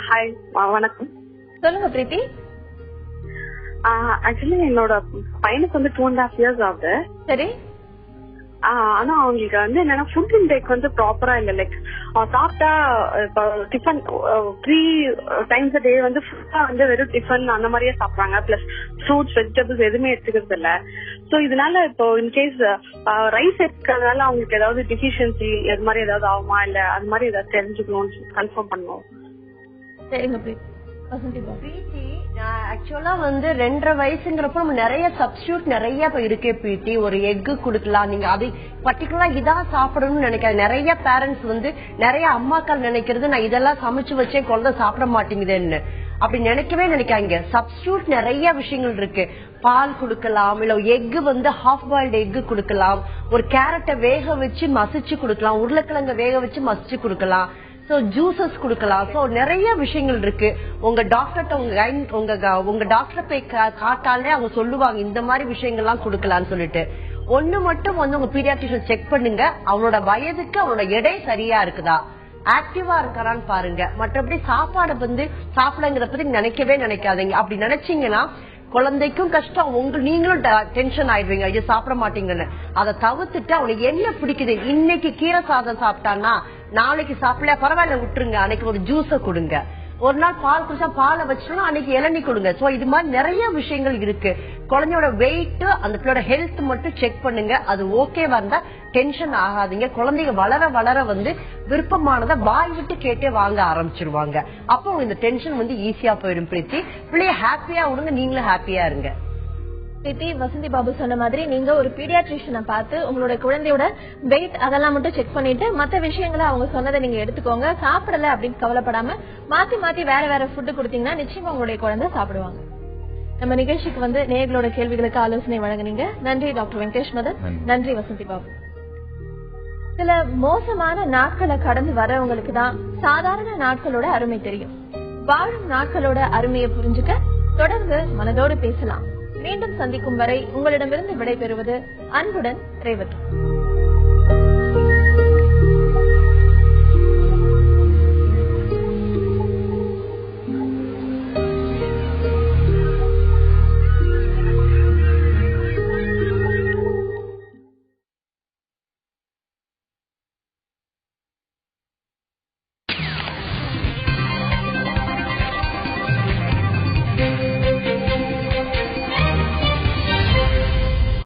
ஹாய், வணக்கம். சொல்லுங்க பிரீத்தி. ஆக்சுவலி என்னோட பையனுக்கு வந்து 2.5 years ஆகுது. சரி. ஆனா அவங்களுக்கு வந்து என்னன்னா ஃபுட் இன்டேக் வந்து ப்ராப்பரா இல்ல. லைக் சாப்பிட்டா டிஃபன் 3 times a day வந்து ஃபுல்லா வந்து வெறும் டிஃபன் அந்த மாதிரியே சாப்பிடுறாங்க. பிளஸ் ஃப்ரூட்ஸ் வெஜிடபிள்ஸ் எதுவுமே எடுத்துக்கிறது இல்ல. சோ இதனால இப்போ இன்கேஸ் ரைஸ் எடுக்கிறதுனால அவங்களுக்கு ஏதாவது டிஃபிஷியன்சி அது மாதிரி ஏதாவது ஆகுமா, இல்ல அது மாதிரி ஏதாவது தெரிஞ்சுக்கணும்னு கன்ஃபார்ம் பண்ணுவோம். ஆக்சுவலா வந்து 2.5 வயசுங்கிறப்ப நம்ம நிறைய சப்ஸ்டியூட் நிறைய இப்ப இருக்கே பிரீத்தி. ஒரு எக்கு குடுக்கலாம். நீங்க அது பர்டிகுலரா இதான் சாப்பிடணும்னு நினைக்காது. நிறைய பேரண்ட்ஸ் வந்து நிறைய அம்மாக்கள் நினைக்கிறது நான் இதெல்லாம் சமைச்சு வச்சே குழந்தை சாப்பிட மாட்டேங்குதுன்னு. அப்படி நினைக்கவே நினைக்காங்க. சப்ஸ்டியூட் நிறைய விஷயங்கள் இருக்கு. பால் குடுக்கலாம், இல்ல எக்கு வந்து ஹாஃப் பாயில்டு எக்கு குடுக்கலாம், ஒரு கேரட்டை வேக வச்சு மசிச்சு குடுக்கலாம், உருளைக்கிழங்க வேக வச்சு மசிச்சு குடுக்கலாம், ஜூசஸ் குடுக்கலாம். சோ நிறைய விஷயங்கள் இருக்கு. உங்க டாக்டர்கிட்ட உங்க டாக்டர் போய் காட்டாலே அவங்க சொல்லுவாங்க இந்த மாதிரி விஷயங்கள்லாம் குடுக்கலாம்னு சொல்லிட்டு. ஒண்ணு மட்டும் வந்து உங்க பீடியாட்ரிஷியன் செக் பண்ணுங்க, அவனோட வயதுக்கு அவனோட எடை சரியா இருக்குதா, ஆக்டிவா இருக்காரான்னு பாருங்க. மற்றபடி சாப்பாடு வந்து சாப்பிடங்கிறத பத்தி நினைக்கவே நினைக்காதீங்க. அப்படி நினைச்சீங்கன்னா குழந்தைக்கும் கஷ்டம், நீங்களும் டென்ஷன் ஆயிடுவீங்க, ஐயோ சாப்பிட மாட்டீங்கன்னு. அதை தவிர்த்துட்டு அவனுக்கு என்ன பிடிக்குது, இன்னைக்கு கீரை சாதம் சாப்பிட்டான்னா நாளைக்கு சாப்பிடல பரவாயில்ல விட்டுருங்க, அன்னைக்கு ஒரு ஜூஸ கொடுங்க. ஒரு நாள் பால் குடிச்சா பாலை வச்சுட்டோம்னா அன்னைக்கு இளநீ கொடுங்க. சோ இது மாதிரி நிறைய விஷயங்கள் இருக்கு. குழந்தையோட வெயிட் அந்த பிள்ளையோட ஹெல்த் மட்டும் செக் பண்ணுங்க. அது ஓகேவா இருந்தா டென்ஷன் ஆகாதீங்க. குழந்தைங்க வளர வளர வந்து விருப்பமானதை வாய் விட்டு கேட்டே வாங்க ஆரம்பிச்சிருவாங்க. அப்போ இந்த டென்ஷன் வந்து ஈஸியா போயிடும். பிரீத்தி பிள்ளைய ஹாப்பியா விடுங்க, நீங்களும் ஹாப்பியா இருங்க. பிரீத்தி, வசந்தி பாபு சொன்ன மாதிரி நீங்க ஒரு பீடியாட்ரிஷியனை பார்த்து உங்களோட குழந்தையோட வெயிட் அதெல்லாம் மட்டும் செக் பண்ணிட்டு மத்த விஷயங்களை அவங்க சொன்னதை நீங்க எடுத்துக்கோங்க. சாப்பிடல அப்படின்னு கவலைப்படாம மாத்தி மாத்தி வேற வேற ஃபுட்டு கொடுத்தீங்கன்னா நிச்சயமா உங்களுடைய குழந்தை சாப்பிடுவாங்க. நம்ம நிகழ்ச்சிக்கு வந்து நேயர்களோட கேள்விகளுக்கு ஆலோசனை வழங்குனீங்க. நன்றி டாக்டர் வெங்கடேஷ் மதன். நன்றி வசந்தி பாபு. சில மோசமான நாட்களை கடந்து வரவங்களுக்கு தான் சாதாரண நாட்களோட அருமை தெரியும். வாழும் நாட்களோட அருமையை புரிஞ்சுக்க தொடர்ந்து மனதோடு பேசலாம். மீண்டும் சந்திக்கும் வரை உங்களிடமிருந்து விடைபெறுவது அன்புடன் ரேவதி.